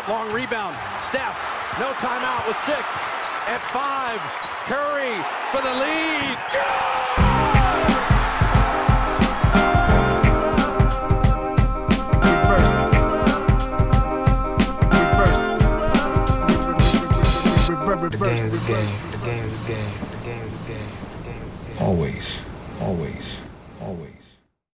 Long rebound. Steph, no timeout with 6. At 5, Curry for the lead. The game's a game. The game's a game. The game's a game. The game's a game. Always.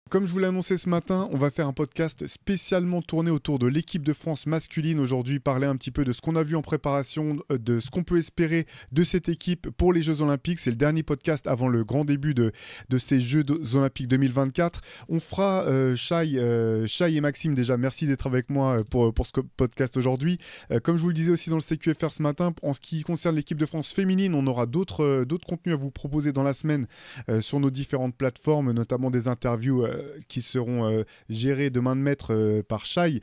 Comme je vous l'ai annoncé ce matin, on va faire un podcast spécialement tourné autour de l'équipe de France masculine. Aujourd'hui, parler un petit peu de ce qu'on a vu en préparation, de ce qu'on peut espérer de cette équipe pour les Jeux Olympiques. C'est le dernier podcast avant le grand début de ces Jeux Olympiques 2024. On fera, Shai et Maxime, déjà, merci d'être avec moi pour ce podcast aujourd'hui. Comme je vous le disais aussi dans le CQFR ce matin, en ce qui concerne l'équipe de France féminine, on aura d'autres contenus à vous proposer dans la semaine sur nos différentes plateformes, notamment des interviews qui seront gérés de main de maître par Shai.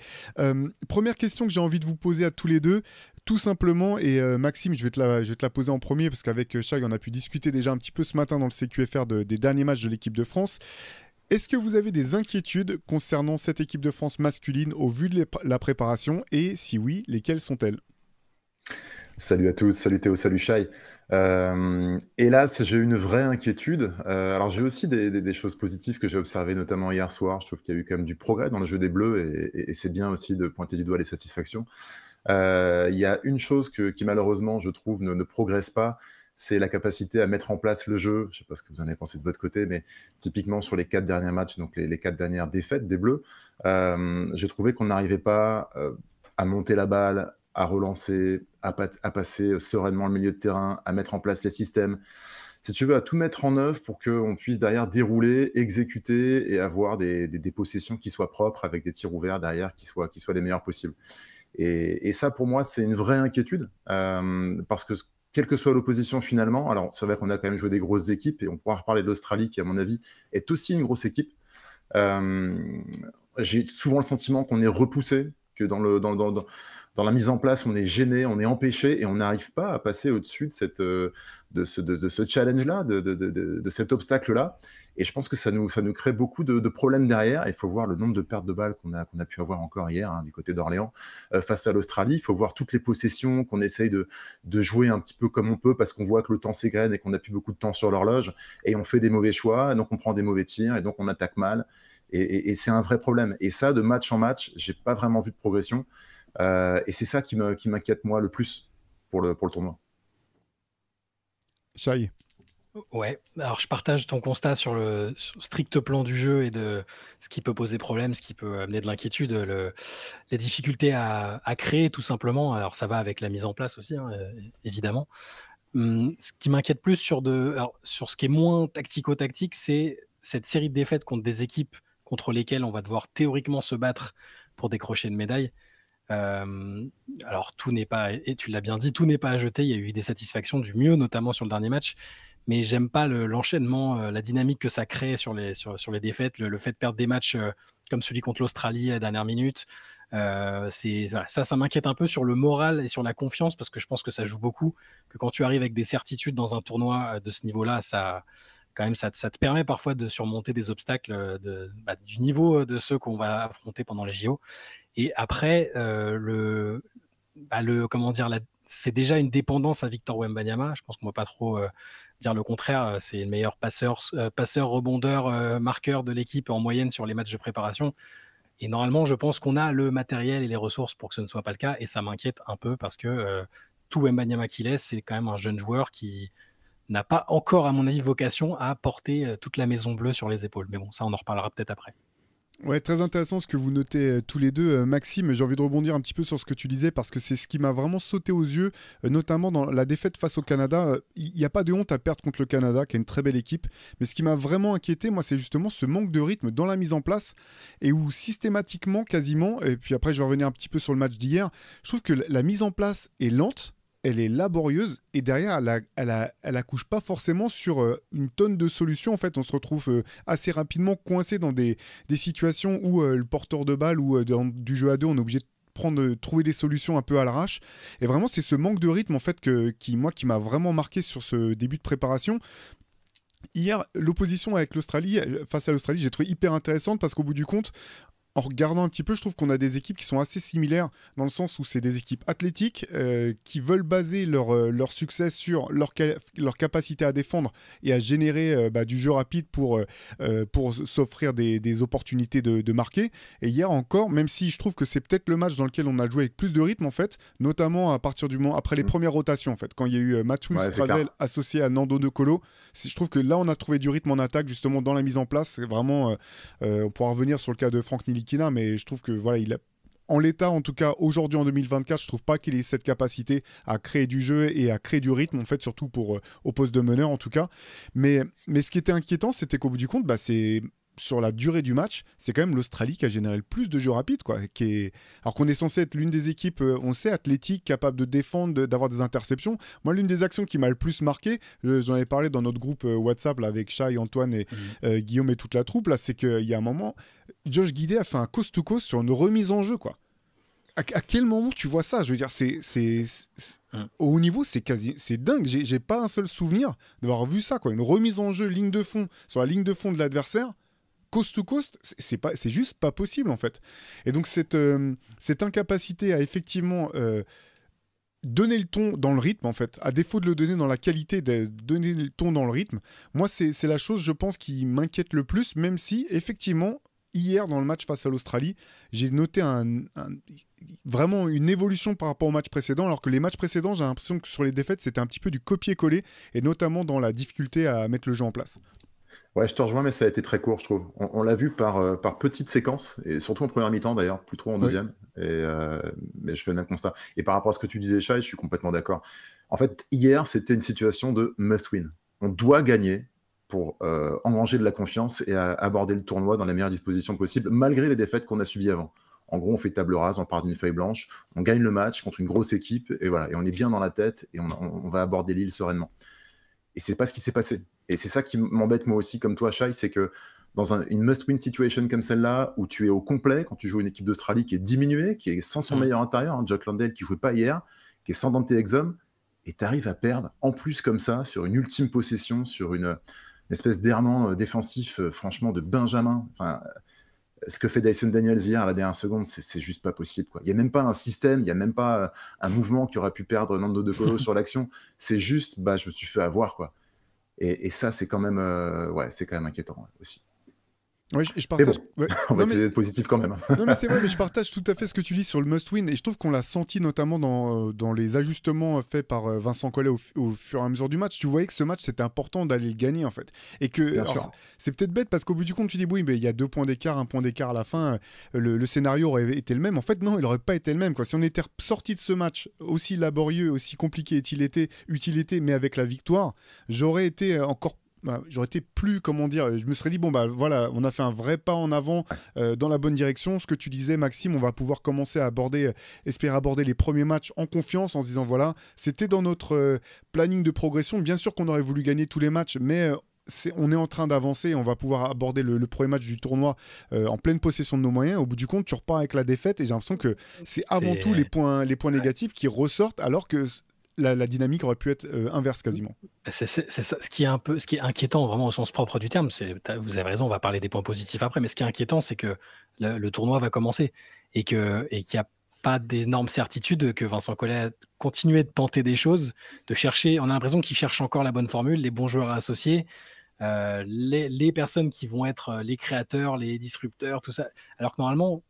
Première question que j'ai envie de vous poser à tous les deux, tout simplement, et Maxime, je vais te la poser en premier, parce qu'avec Shai, on a pu discuter déjà un petit peu ce matin dans le CQFR des derniers matchs de l'équipe de France. Est-ce que vous avez des inquiétudes concernant cette équipe de France masculine au vu de la préparation, et si oui, lesquelles sont-elles ? Salut à tous, salut Théo, salut Shai. Hélas, j'ai eu une vraie inquiétude. Alors j'ai aussi des choses positives que j'ai observées, notamment hier soir. Je trouve qu'il y a eu quand même du progrès dans le jeu des Bleus et c'est bien aussi de pointer du doigt les satisfactions. Il y a une chose qui malheureusement, je trouve, ne progresse pas, c'est la capacité à mettre en place le jeu. Je ne sais pas ce que vous en avez pensé de votre côté, mais typiquement sur les 4 derniers matchs, donc les 4 dernières défaites des Bleus, j'ai trouvé qu'on n'arrivait pas à monter la balle, à relancer, à passer sereinement le milieu de terrain, à mettre en place les systèmes. Si tu veux, à tout mettre en œuvre pour qu'on puisse derrière dérouler, exécuter et avoir des possessions qui soient propres avec des tirs ouverts derrière qui soient les meilleurs possibles. Et ça, pour moi, c'est une vraie inquiétude parce que quelle que soit l'opposition finalement, alors c'est vrai qu'on a quand même joué des grosses équipes et on pourra reparler de l'Australie qui, à mon avis, est aussi une grosse équipe. J'ai souvent le sentiment qu'on est repoussé, que dans la mise en place, on est gêné, on est empêché et on n'arrive pas à passer au-dessus de ce challenge-là, de cet obstacle-là. Et je pense que ça nous crée beaucoup de problèmes derrière. Il faut voir le nombre de pertes de balles qu'on a pu avoir encore hier du côté d'Orléans face à l'Australie. Il faut voir toutes les possessions qu'on essaye de jouer un petit peu comme on peut parce qu'on voit que le temps s'égrène et qu'on n'a plus beaucoup de temps sur l'horloge. Et on fait des mauvais choix, et donc on prend des mauvais tirs et donc on attaque mal. Et c'est un vrai problème. Et ça, de match en match, j'ai pas vraiment vu de progression. Et c'est ça qui m'inquiète moi le plus pour le tournoi. Shai. Ouais, alors je partage ton constat sur le strict plan du jeu et de ce qui peut poser problème, ce qui peut amener de l'inquiétude, les difficultés à créer tout simplement. Alors ça va avec la mise en place aussi, évidemment. Ce qui m'inquiète plus sur ce qui est moins tactico-tactique, c'est cette série de défaites contre des équipes contre lesquelles on va devoir théoriquement se battre pour décrocher une médaille. Alors tout n'est pas, et tu l'as bien dit, tout n'est pas à jeter. Il y a eu des satisfactions, du mieux, notamment sur le dernier match. Mais j'aime pas l'enchaînement, la dynamique que ça crée sur les défaites, le fait de perdre des matchs comme celui contre l'Australie à la dernière minute. Voilà, ça m'inquiète un peu sur le moral et sur la confiance, parce que je pense que ça joue beaucoup, que quand tu arrives avec des certitudes dans un tournoi de ce niveau-là, ça te permet parfois de surmonter des obstacles du niveau de ceux qu'on va affronter pendant les JO. Et après, c'est déjà une dépendance à Victor Wembanyama. Je pense qu'on ne va pas trop dire le contraire. C'est le meilleur passeur, rebondeur, marqueur de l'équipe en moyenne sur les matchs de préparation. Et normalement, je pense qu'on a le matériel et les ressources pour que ce ne soit pas le cas. Et ça m'inquiète un peu parce que tout Wembanyama qu'il est, c'est quand même un jeune joueur qui n'a pas encore, à mon avis, vocation à porter toute la maison bleue sur les épaules. Mais bon, ça, on en reparlera peut-être après. Ouais, très intéressant ce que vous notez tous les deux. Maxime, j'ai envie de rebondir un petit peu sur ce que tu disais parce que c'est ce qui m'a vraiment sauté aux yeux, notamment dans la défaite face au Canada. Il n'y a pas de honte à perdre contre le Canada, qui est une très belle équipe. Mais ce qui m'a vraiment inquiété, moi, c'est justement ce manque de rythme dans la mise en place et où systématiquement, quasiment, et puis après je vais revenir un petit peu sur le match d'hier, je trouve que la mise en place est lente. Elle est laborieuse et derrière, elle accouche pas forcément sur une tonne de solutions. En fait, on se retrouve assez rapidement coincé dans des situations où le porteur de balle ou du jeu à deux, on est obligé de trouver des solutions un peu à l'arrache. Et vraiment, c'est ce manque de rythme en fait qui m'a vraiment marqué sur ce début de préparation. Hier, l'opposition avec l'Australie, face à l'Australie, j'ai trouvé hyper intéressante parce qu'au bout du compte, en regardant un petit peu, je trouve qu'on a des équipes qui sont assez similaires dans le sens où c'est des équipes athlétiques qui veulent baser leur succès sur leur capacité à défendre et à générer du jeu rapide pour s'offrir des opportunités de marquer. Et hier encore, même si je trouve que c'est peut-être le match dans lequel on a joué avec plus de rythme en fait, notamment à partir du moment après les premières rotations en fait, quand il y a eu Matthews Strazel associé à Nando De Colo, je trouve que là on a trouvé du rythme en attaque justement dans la mise en place. C'est vraiment, on pourra revenir sur le cas de Franck Nilikina, mais je trouve que voilà, en l'état, en tout cas aujourd'hui en 2024, je trouve pas qu'il ait cette capacité à créer du jeu et à créer du rythme, en fait, surtout au poste de meneur en tout cas. Mais ce qui était inquiétant, c'était qu'au bout du compte, c'est sur la durée du match, c'est quand même l'Australie qui a généré le plus de jeux rapides, quoi. Alors qu'on est censé être l'une des équipes, on sait, athlétique, capable de défendre, d'avoir des interceptions. Moi, l'une des actions qui m'a le plus marqué, j'en avais parlé dans notre groupe WhatsApp là, avec Shai, Antoine et Guillaume et toute la troupe, là, c'est qu'il y a un moment, Josh Giddey a fait un coast-to-coast sur une remise en jeu, quoi. À quel moment tu vois ça? Je veux dire, au haut niveau, c'est dingue. J'ai pas un seul souvenir d'avoir vu ça, quoi. Une remise en jeu, ligne de fond, sur la ligne de fond de l'adversaire, coast to coast, c'est juste pas possible en fait. Et donc cette incapacité à effectivement donner le ton dans le rythme en fait, à défaut de le donner dans la qualité, de donner le ton dans le rythme, moi c'est la chose je pense qui m'inquiète le plus, même si effectivement hier dans le match face à l'Australie, j'ai noté vraiment une évolution par rapport au match précédent, alors que les matchs précédents, j'ai l'impression que sur les défaites, c'était un petit peu du copier-coller, et notamment dans la difficulté à mettre le jeu en place. Ouais, je te rejoins, mais ça a été très court, je trouve. On l'a vu par petites séquences, et surtout en première mi-temps d'ailleurs, plus trop en deuxième. Mais je fais le même constat. Et par rapport à ce que tu disais, Shai, je suis complètement d'accord. En fait, hier, c'était une situation de must-win. On doit gagner pour engranger de la confiance et aborder le tournoi dans les meilleures dispositions possibles, malgré les défaites qu'on a subies avant. En gros, on fait table rase, on part d'une feuille blanche, on gagne le match contre une grosse équipe, et voilà, et on est bien dans la tête, et on va aborder l'île sereinement. Et c'est pas ce qui s'est passé. Et c'est ça qui m'embête moi aussi, comme toi, Shai, c'est que dans une must-win situation comme celle-là, où tu es au complet, quand tu joues une équipe d'Australie qui est diminuée, qui est sans son meilleur intérieur, Jock Landale qui jouait pas hier, qui est sans Dante Exum, et tu arrives à perdre, en plus comme ça, sur une ultime possession, sur une espèce d'errement défensif, franchement, de Benjamin. Enfin, ce que fait Dyson Daniels hier à la dernière seconde, c'est juste pas possible, quoi. Il n'y a même pas un système, il n'y a même pas un mouvement qui aurait pu perdre Nando De Colo sur l'action. C'est juste, je me suis fait avoir, quoi. Et ça, c'est quand même, c'est quand même inquiétant aussi. Oui, je partage. Bon, on va essayer d'être positif quand même. Non, mais c'est vrai, mais je partage tout à fait ce que tu dis sur le must-win. Et je trouve qu'on l'a senti notamment dans les ajustements faits par Vincent Collet au fur et à mesure du match. Tu voyais que ce match, c'était important d'aller le gagner, en fait. Et que c'est peut-être bête parce qu'au bout du compte, tu dis, oui, mais il y a 2 points d'écart, 1 point d'écart à la fin. Le scénario aurait été le même. En fait, non, il n'aurait pas été le même, quoi. Si on était sorti de ce match aussi laborieux, aussi compliqué utilité, mais avec la victoire, j'aurais été encore j'aurais été plus, comment dire, je me serais dit, voilà, on a fait un vrai pas en avant dans la bonne direction. Ce que tu disais, Maxime, on va pouvoir commencer à espérer aborder les premiers matchs en confiance, en se disant, voilà, c'était dans notre planning de progression. Bien sûr qu'on aurait voulu gagner tous les matchs, mais on est en train d'avancer, on va pouvoir aborder le premier match du tournoi en pleine possession de nos moyens. Au bout du compte, tu repars avec la défaite et j'ai l'impression que c'est avant tout les points négatifs qui ressortent alors que la dynamique aurait pu être inverse quasiment. C'est ça, ce qui est inquiétant vraiment au sens propre du terme. Vous avez raison, on va parler des points positifs après, mais ce qui est inquiétant, c'est que le tournoi va commencer et qu'il n'y a pas d'énormes certitudes, que Vincent Collet a continué de tenter des choses, de chercher. On a l'impression qu'il cherche encore la bonne formule, les bons joueurs à associer, les personnes qui vont être les créateurs, les disrupteurs, tout ça. Alors que normalement,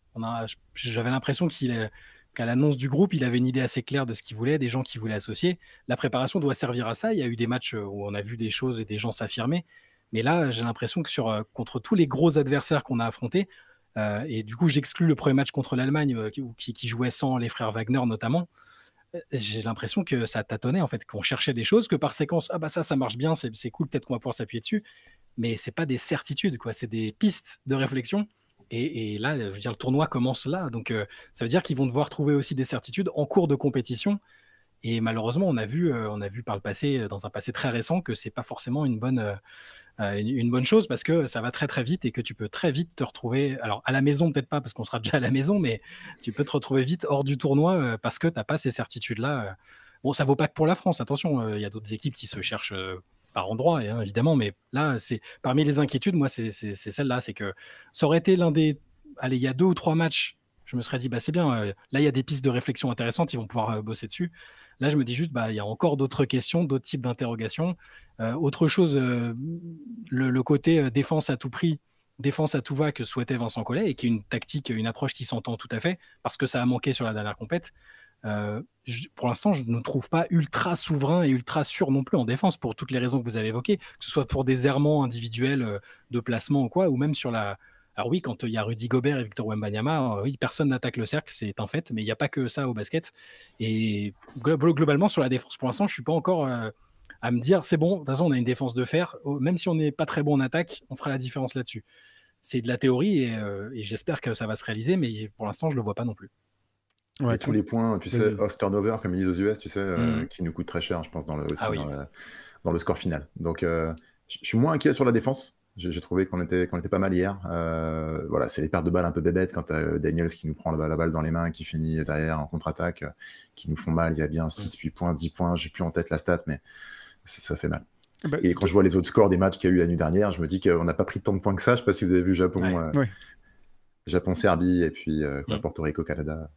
j'avais l'impression qu'à l'annonce du groupe, il avait une idée assez claire de ce qu'il voulait, des gens qu'il voulait associer. La préparation doit servir à ça. Il y a eu des matchs où on a vu des choses et des gens s'affirmer. Mais là, j'ai l'impression que contre tous les gros adversaires qu'on a affrontés, et du coup, j'exclus le premier match contre l'Allemagne, qui jouait sans les frères Wagner notamment, j'ai l'impression que ça tâtonnait, en fait, qu'on cherchait des choses, que par séquence, ça marche bien, c'est cool, peut-être qu'on va pouvoir s'appuyer dessus. Mais c'est pas des certitudes, quoi. C'est des pistes de réflexion. Et là, je veux dire, le tournoi commence là. Donc, ça veut dire qu'ils vont devoir trouver aussi des certitudes en cours de compétition. Et malheureusement, on a vu par le passé, dans un passé très récent, que c'est pas forcément une bonne chose parce que ça va très très vite et que tu peux très vite te retrouver. Alors, à la maison, peut-être pas parce qu'on sera déjà à la maison, mais tu peux te retrouver vite hors du tournoi parce que tu n'as pas ces certitudes-là. Bon, ça vaut pas que pour la France, attention, il y a d'autres équipes qui se cherchent par endroit, évidemment, mais là, c'est parmi les inquiétudes, moi, c'est celle-là, c'est que ça aurait été l'un des allez, il y a 2 ou 3 matchs, je me serais dit, bah, c'est bien, là, il y a des pistes de réflexion intéressantes, ils vont pouvoir bosser dessus. Là, je me dis juste, bah, il y a encore d'autres questions, d'autres types d'interrogations. Autre chose, le côté défense à tout prix, défense à tout va que souhaitait Vincent Collet, et qui est une tactique, une approche qui s'entend tout à fait, parce que ça a manqué sur la dernière compète. Pour l'instant, je ne trouve pas ultra souverain et ultra sûr non plus en défense, pour toutes les raisons que vous avez évoquées, que ce soit pour des errements individuels de placement ou quoi, ou même sur la... Alors oui, quand il y a Rudy Gobert et Victor Wembanyama, oui, personne n'attaque le cercle, c'est un fait, mais il n'y a pas que ça au basket. Et globalement, sur la défense, pour l'instant, je ne suis pas encore à me dire, c'est bon, de toute façon, on a une défense de fer, même si on n'est pas très bon en attaque, on fera la différence là-dessus. C'est de la théorie et j'espère que ça va se réaliser, mais pour l'instant, je ne le vois pas non plus. Ouais, et tous les points, tu sais, off turnover, comme ils disent aux US, tu sais, qui nous coûtent très cher, je pense, dans le score final. Donc, je suis moins inquiet sur la défense. J'ai trouvé qu'on était pas mal hier. Voilà, c'est les pertes de balles un peu bébêtes quand Daniels qui nous prend la balle dans les mains, qui finit derrière en contre-attaque, qui nous font mal. Il y a bien 6, 8 points, 10 points, j'ai plus en tête la stat, mais ça fait mal. Et quand je vois les autres scores des matchs qu'il y a eu la nuit dernière, je me dis qu'on n'a pas pris tant de points que ça. Je ne sais pas si vous avez vu Japon, Serbie, et puis Porto Rico, Canada.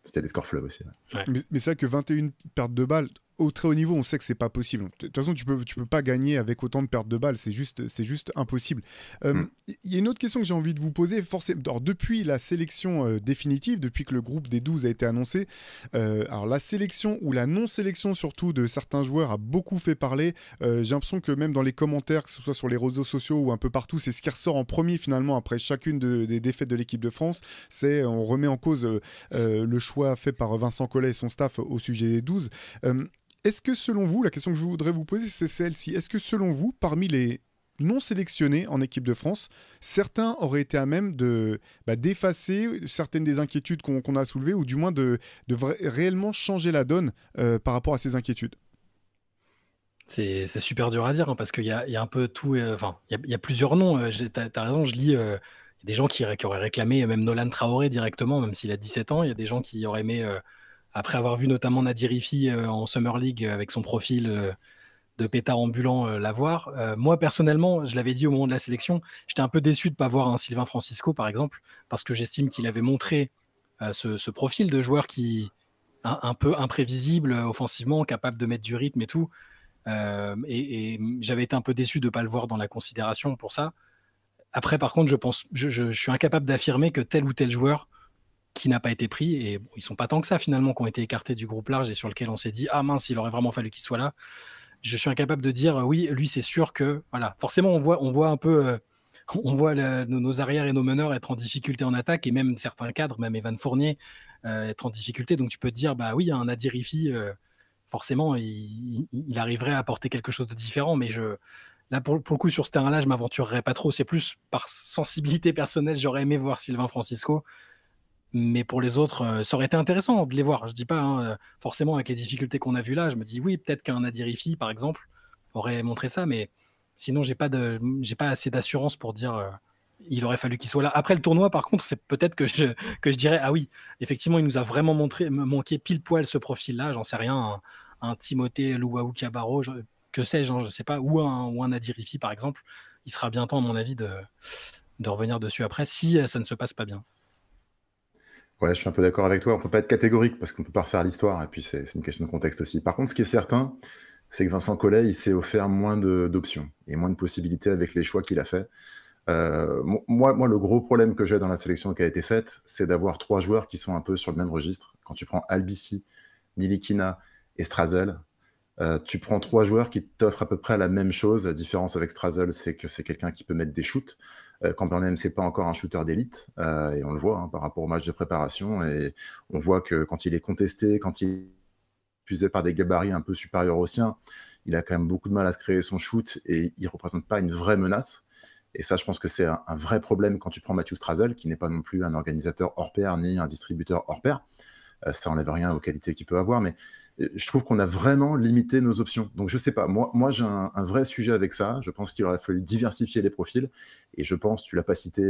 C'était des scores fleuves aussi. Ouais. Mais c'est vrai que 21 pertes de balles, au très haut niveau, on sait que c'est pas possible. De toute façon, tu peux pas gagner avec autant de pertes de balles, c'est juste impossible. Il y a une autre question que j'ai envie de vous poser. Forcément, alors, depuis la sélection définitive, depuis que le groupe des 12 a été annoncé, alors la sélection ou la non-sélection surtout de certains joueurs a beaucoup fait parler. J'ai l'impression que même dans les commentaires, que ce soit sur les réseaux sociaux ou un peu partout, c'est ce qui ressort en premier finalement après chacune des défaites de l'équipe de France. C'est on remet en cause le choix fait par Vincent Collet et son staff au sujet des 12. Est-ce que selon vous, la question que je voudrais vous poser, c'est celle-ci. Est-ce que selon vous, parmi les non sélectionnés en équipe de France, certains auraient été à même d'effacer certaines des inquiétudes qu'on a soulevées, ou du moins de réellement changer la donne par rapport à ces inquiétudes? C'est super dur à dire, hein, parce qu'il y a un peu tout. Enfin, il y a plusieurs noms. T'as raison, je lis. Il y a des gens qui auraient réclamé même Nolan Traoré directement, même s'il a 17 ans. Il y a des gens qui auraient aimé, après avoir vu notamment Nadir Rifi en Summer League avec son profil de pétard ambulant, l'avoir. Moi, personnellement, je l'avais dit au moment de la sélection, j'étais un peu déçu de ne pas voir un Sylvain Francisco, par exemple, parce que j'estime qu'il avait montré ce profil de joueur qui un peu imprévisible offensivement, capable de mettre du rythme et tout. Et j'avais été un peu déçu de ne pas le voir dans la considération pour ça. Après, par contre, je suis incapable d'affirmer que tel ou tel joueur qui n'a pas été pris, et bon, ils sont pas tant que ça finalement, qui ont été écartés du groupe large et sur lequel on s'est dit, ah mince, il aurait vraiment fallu qu'il soit là. Je suis incapable de dire, oui, lui c'est sûr que, voilà, forcément on voit un peu, on voit nos arrières et nos meneurs être en difficulté en attaque, et même certains cadres, même Evan Fournier, être en difficulté, donc tu peux te dire, bah oui, un Nadir Rifi, forcément, il arriverait à apporter quelque chose de différent, mais là, pour le coup, sur ce terrain-là, je m'aventurerais pas trop. C'est plus par sensibilité personnelle, j'aurais aimé voir Sylvain Francisco. Mais pour les autres, ça aurait été intéressant de les voir. Je dis pas, forcément, avec les difficultés qu'on a vues là, je me dis oui, peut-être qu'un Nadir Rifi, par exemple, aurait montré ça. Mais sinon, j'ai pas assez d'assurance pour dire il aurait fallu qu'il soit là. Après le tournoi, par contre, c'est peut-être que je dirais ah oui, effectivement, il nous a vraiment manqué pile poil ce profil-là. J'en sais rien, un Timothée Luwawu Cabarro, que sais-je, je sais pas, ou un Nadir Rifi, par exemple. Il sera bien temps, à mon avis, de revenir dessus après, si ça ne se passe pas bien. Ouais, je suis un peu d'accord avec toi. On peut pas être catégorique parce qu'on peut pas refaire l'histoire, et puis c'est une question de contexte aussi. Par contre, ce qui est certain, c'est que Vincent Collet, il s'est offert moins d'options et moins de possibilités avec les choix qu'il a fait. Moi, le gros problème que j'ai dans la sélection qui a été faite, c'est d'avoir 3 joueurs qui sont un peu sur le même registre. Quand tu prends Albici, Nilikina et Strazel, tu prends 3 joueurs qui t'offrent à peu près la même chose. La différence avec Strazel, c'est que c'est quelqu'un qui peut mettre des shoots. Quand Burnham, c'est pas encore un shooter d'élite, et on le voit par rapport au match de préparation, et on voit que quand il est contesté, quand il est puisé par des gabarits un peu supérieurs aux siens, il a quand même beaucoup de mal à se créer son shoot, et il représente pas une vraie menace. Et ça, je pense que c'est un vrai problème quand tu prends Matthew Strazel, qui n'est pas non plus un organisateur hors pair, ni un distributeur hors pair. Ça enlève rien aux qualités qu'il peut avoir, mais je trouve qu'on a vraiment limité nos options. Donc je sais pas, moi j'ai un vrai sujet avec ça. Je pense qu'il aurait fallu diversifier les profils, et je pense, tu l'as pas cité,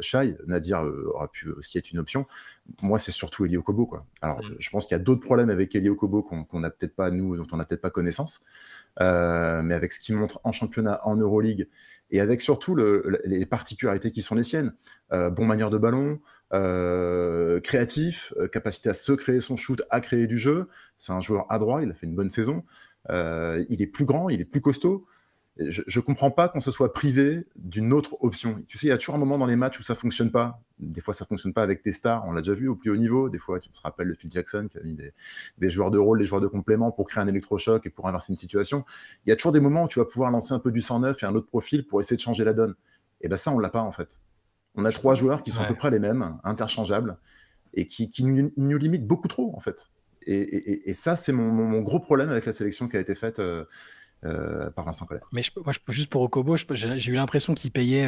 Shai, Nadir aurait pu aussi être une option. Moi c'est surtout Elie Okobo, quoi. Alors je pense qu'il y a d'autres problèmes avec Elie Okobo qu'on n'a peut-être pas, nous, dont on n'a peut-être pas connaissance, mais avec ce qu'il montre en championnat, en Euroleague, et avec surtout les particularités qui sont les siennes. Bon manière de ballon, créatif, capacité à se créer son shoot, à créer du jeu. C'est un joueur adroit, il a fait une bonne saison. Il est plus grand, il est plus costaud. Je ne comprends pas qu'on se soit privé d'une autre option. Tu sais, il y a toujours un moment dans les matchs où ça ne fonctionne pas. Des fois, ça ne fonctionne pas avec tes stars. On l'a déjà vu au plus haut niveau. Des fois, tu te rappelles de Phil Jackson qui a mis des joueurs de rôle, des joueurs de complément pour créer un électrochoc et pour inverser une situation. Il y a toujours des moments où tu vas pouvoir lancer un peu du 109 et un autre profil pour essayer de changer la donne. Et bien ça, on ne l'a pas en fait. On a 3 joueurs qui sont à peu près les mêmes, interchangeables, et qui nous limitent beaucoup trop en fait. Et ça, c'est mon gros problème avec la sélection qui a été faite par Vincent Collet. Mais juste pour Okobo, j'ai eu l'impression qu'il payait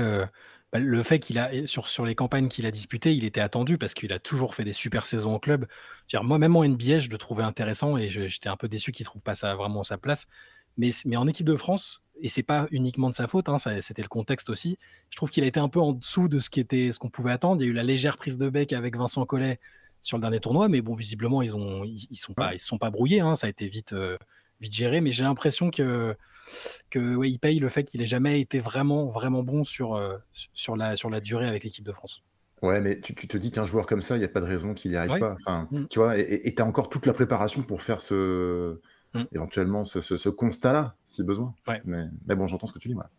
le fait qu'il a sur les campagnes qu'il a disputées, il était attendu parce qu'il a toujours fait des super saisons au club. Moi, même en NBA, je le trouvais intéressant et j'étais un peu déçu qu'il ne trouve pas ça vraiment sa place. Mais en équipe de France, et c'est pas uniquement de sa faute, c'était le contexte aussi, je trouve qu'il a été un peu en dessous de ce qu'on pouvait attendre. Il y a eu la légère prise de bec avec Vincent Collet sur le dernier tournoi, mais bon, visiblement, ils se sont pas brouillés, ça a été vite géré, mais j'ai l'impression que il paye le fait qu'il ait jamais été vraiment bon sur la durée avec l'équipe de France. Ouais, mais tu te dis qu'un joueur comme ça, il n'y a pas de raison qu'il n'y arrive pas. Enfin, tu vois, et tu as encore toute la préparation pour faire éventuellement ce constat-là, si besoin. Ouais. Mais bon, j'entends ce que tu dis, moi.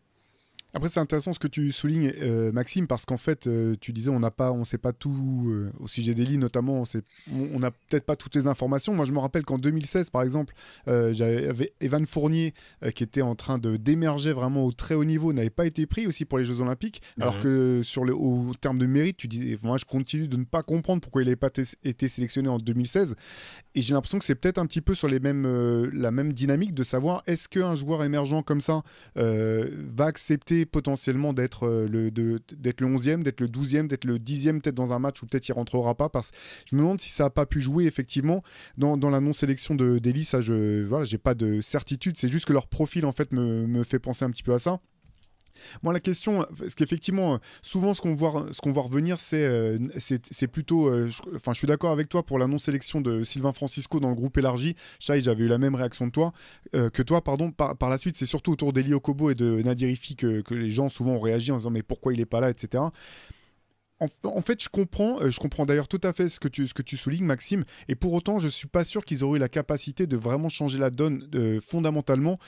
Après, c'est intéressant ce que tu soulignes, Maxime, parce qu'en fait, tu disais, on sait pas tout au sujet d'Elie, notamment, on n'a peut-être pas toutes les informations. Moi, je me rappelle qu'en 2016, par exemple, j'avais Evan Fournier qui était en train d'émerger vraiment au très haut niveau, n'avait pas été pris aussi pour les Jeux Olympiques, alors que au terme de mérite, tu disais, moi, je continue de ne pas comprendre pourquoi il n'avait pas été sélectionné en 2016. Et j'ai l'impression que c'est peut-être un petit peu sur la même dynamique de savoir est-ce qu'un joueur émergent comme ça va accepter potentiellement d'être le 11e, d'être le 12e, d'être le 10e peut-être dans un match où peut-être il rentrera pas, parce que je me demande si ça n'a pas pu jouer effectivement dans la non-sélection d'Elie. Ça, j'ai pas de certitude, c'est juste que leur profil en fait me fait penser un petit peu à ça. Moi, la question, parce qu'effectivement, souvent, ce qu'on voit revenir, c'est plutôt. Je suis d'accord avec toi pour la non-sélection de Sylvain Francisco dans le groupe élargi. Chai, j'avais eu la même réaction que toi. Par la suite, c'est surtout autour d'Elie Okobo et de Nadir Hiffi que les gens souvent ont réagi en disant mais pourquoi il n'est pas là, etc. En fait, je comprends d'ailleurs tout à fait ce que tu soulignes, Maxime, et pour autant, je ne suis pas sûr qu'ils auraient eu la capacité de vraiment changer la donne fondamentalement,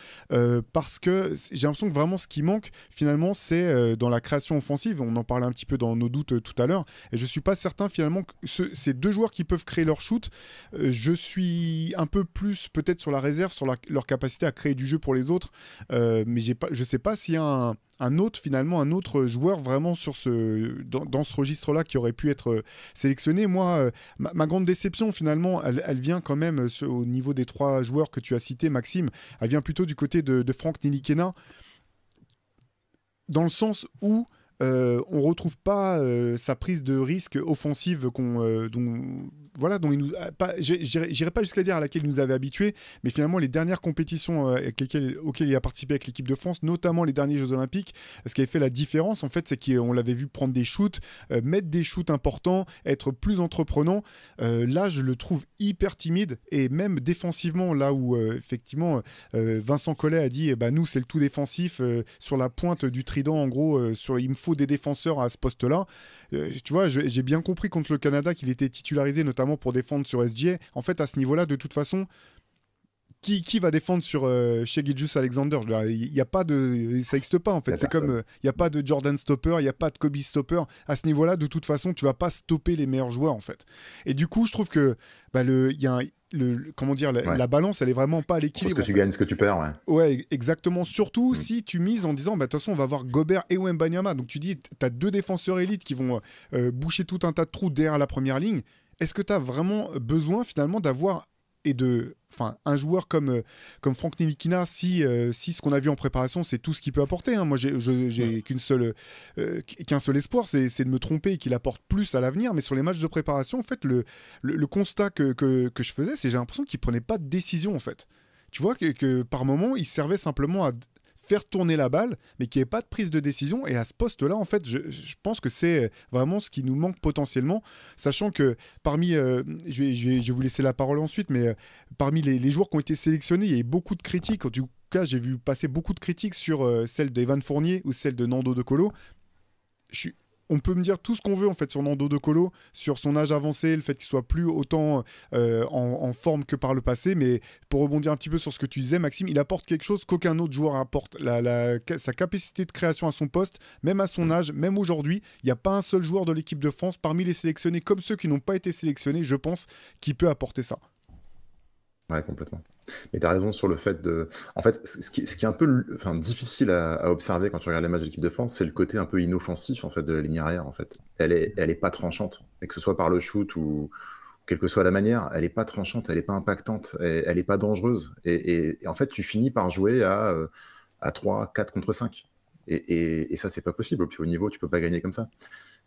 parce que j'ai l'impression que vraiment ce qui manque, finalement, c'est dans la création offensive. On en parlait un petit peu dans nos doutes tout à l'heure, et je ne suis pas certain, finalement, que ces 2 joueurs qui peuvent créer leur shoot, je suis un peu plus peut-être sur la réserve, sur leur capacité à créer du jeu pour les autres, mais je ne sais pas s'il y a un autre joueur vraiment dans ce registre-là qui aurait pu être sélectionné. Moi, ma grande déception, finalement, elle vient quand même au niveau des 3 joueurs que tu as cités, Maxime. Elle vient plutôt du côté de Franck Nilikina, dans le sens où on ne retrouve pas sa prise de risque offensive dont il nous j'irai pas jusqu'à dire à laquelle il nous avait habitués, mais finalement les dernières compétitions auxquelles il a participé avec l'équipe de France, notamment les derniers Jeux Olympiques, ce qui avait fait la différence en fait, c'est qu'on l'avait vu prendre des shoots, mettre des shoots importants, être plus entreprenant. Là, je le trouve hyper timide, et même défensivement, là où effectivement Vincent Collet a dit nous c'est le tout défensif sur la pointe du trident, en gros, il me faut des défenseurs à ce poste-là. Tu vois, j'ai bien compris contre le Canada qu'il était titularisé notamment pour défendre sur SGA. En fait, à ce niveau-là, de toute façon, qui va défendre sur Shai Gilgeous-Alexander? Il y a pas de, ça n'existe pas en fait. C'est comme il n'y a pas de Jordan stopper, il n'y a pas de Kobe stopper. À ce niveau-là, de toute façon, tu vas pas stopper les meilleurs joueurs en fait. Et du coup, je trouve que la balance, elle est vraiment pas à l'équilibre. Parce que tu gagnes ce que tu perds, ouais. Ouais, exactement. Surtout si tu mises en disant, de toute façon, on va voir Gobert et Wembanyama. Donc tu dis, tu as 2 défenseurs élites qui vont boucher tout un tas de trous derrière la première ligne. Est-ce que tu as vraiment besoin finalement d'avoir un joueur comme Franck Nilikina, si ce qu'on a vu en préparation, c'est tout ce qu'il peut apporter, hein. Moi, j'ai qu'un seul espoir, c'est de me tromper et qu'il apporte plus à l'avenir. Mais sur les matchs de préparation, en fait, le constat que je faisais, c'est j'ai l'impression qu'il prenait pas de décision, en fait. Tu vois que par moment, il servait simplement à faire tourner la balle, mais qu'il n'y ait pas de prise de décision. Et à ce poste-là, en fait, je pense que c'est vraiment ce qui nous manque potentiellement, sachant que parmi, je vais vous laisser la parole ensuite, mais parmi les joueurs qui ont été sélectionnés, il y a eu beaucoup de critiques cas, j'ai vu passer beaucoup de critiques sur celle d'Evan Fournier ou celle de Nando De Colo. On peut me dire tout ce qu'on veut en fait sur Nando De Colo, sur son âge avancé, le fait qu'il soit plus autant en forme que par le passé. Mais pour rebondir un petit peu sur ce que tu disais, Maxime, il apporte quelque chose qu'aucun autre joueur apporte. Sa capacité de création à son poste, même à son âge, même aujourd'hui, il n'y a pas un seul joueur de l'équipe de France parmi les sélectionnés, comme ceux qui n'ont pas été sélectionnés, je pense, qui peut apporter ça. Ouais, complètement. Mais tu as raison sur le fait de... En fait, ce qui est un peu difficile à observer quand tu regardes les matchs de l'équipe de France, c'est le côté un peu inoffensif en fait, de la ligne arrière. En fait. Elle est pas tranchante. Et que ce soit par le shoot ou quelle que soit la manière, elle n'est pas tranchante, elle n'est pas impactante, elle n'est pas dangereuse. Et en fait, tu finis par jouer à 3, 4 contre 5. Et ça, c'est pas possible. Au plus haut niveau, tu peux pas gagner comme ça.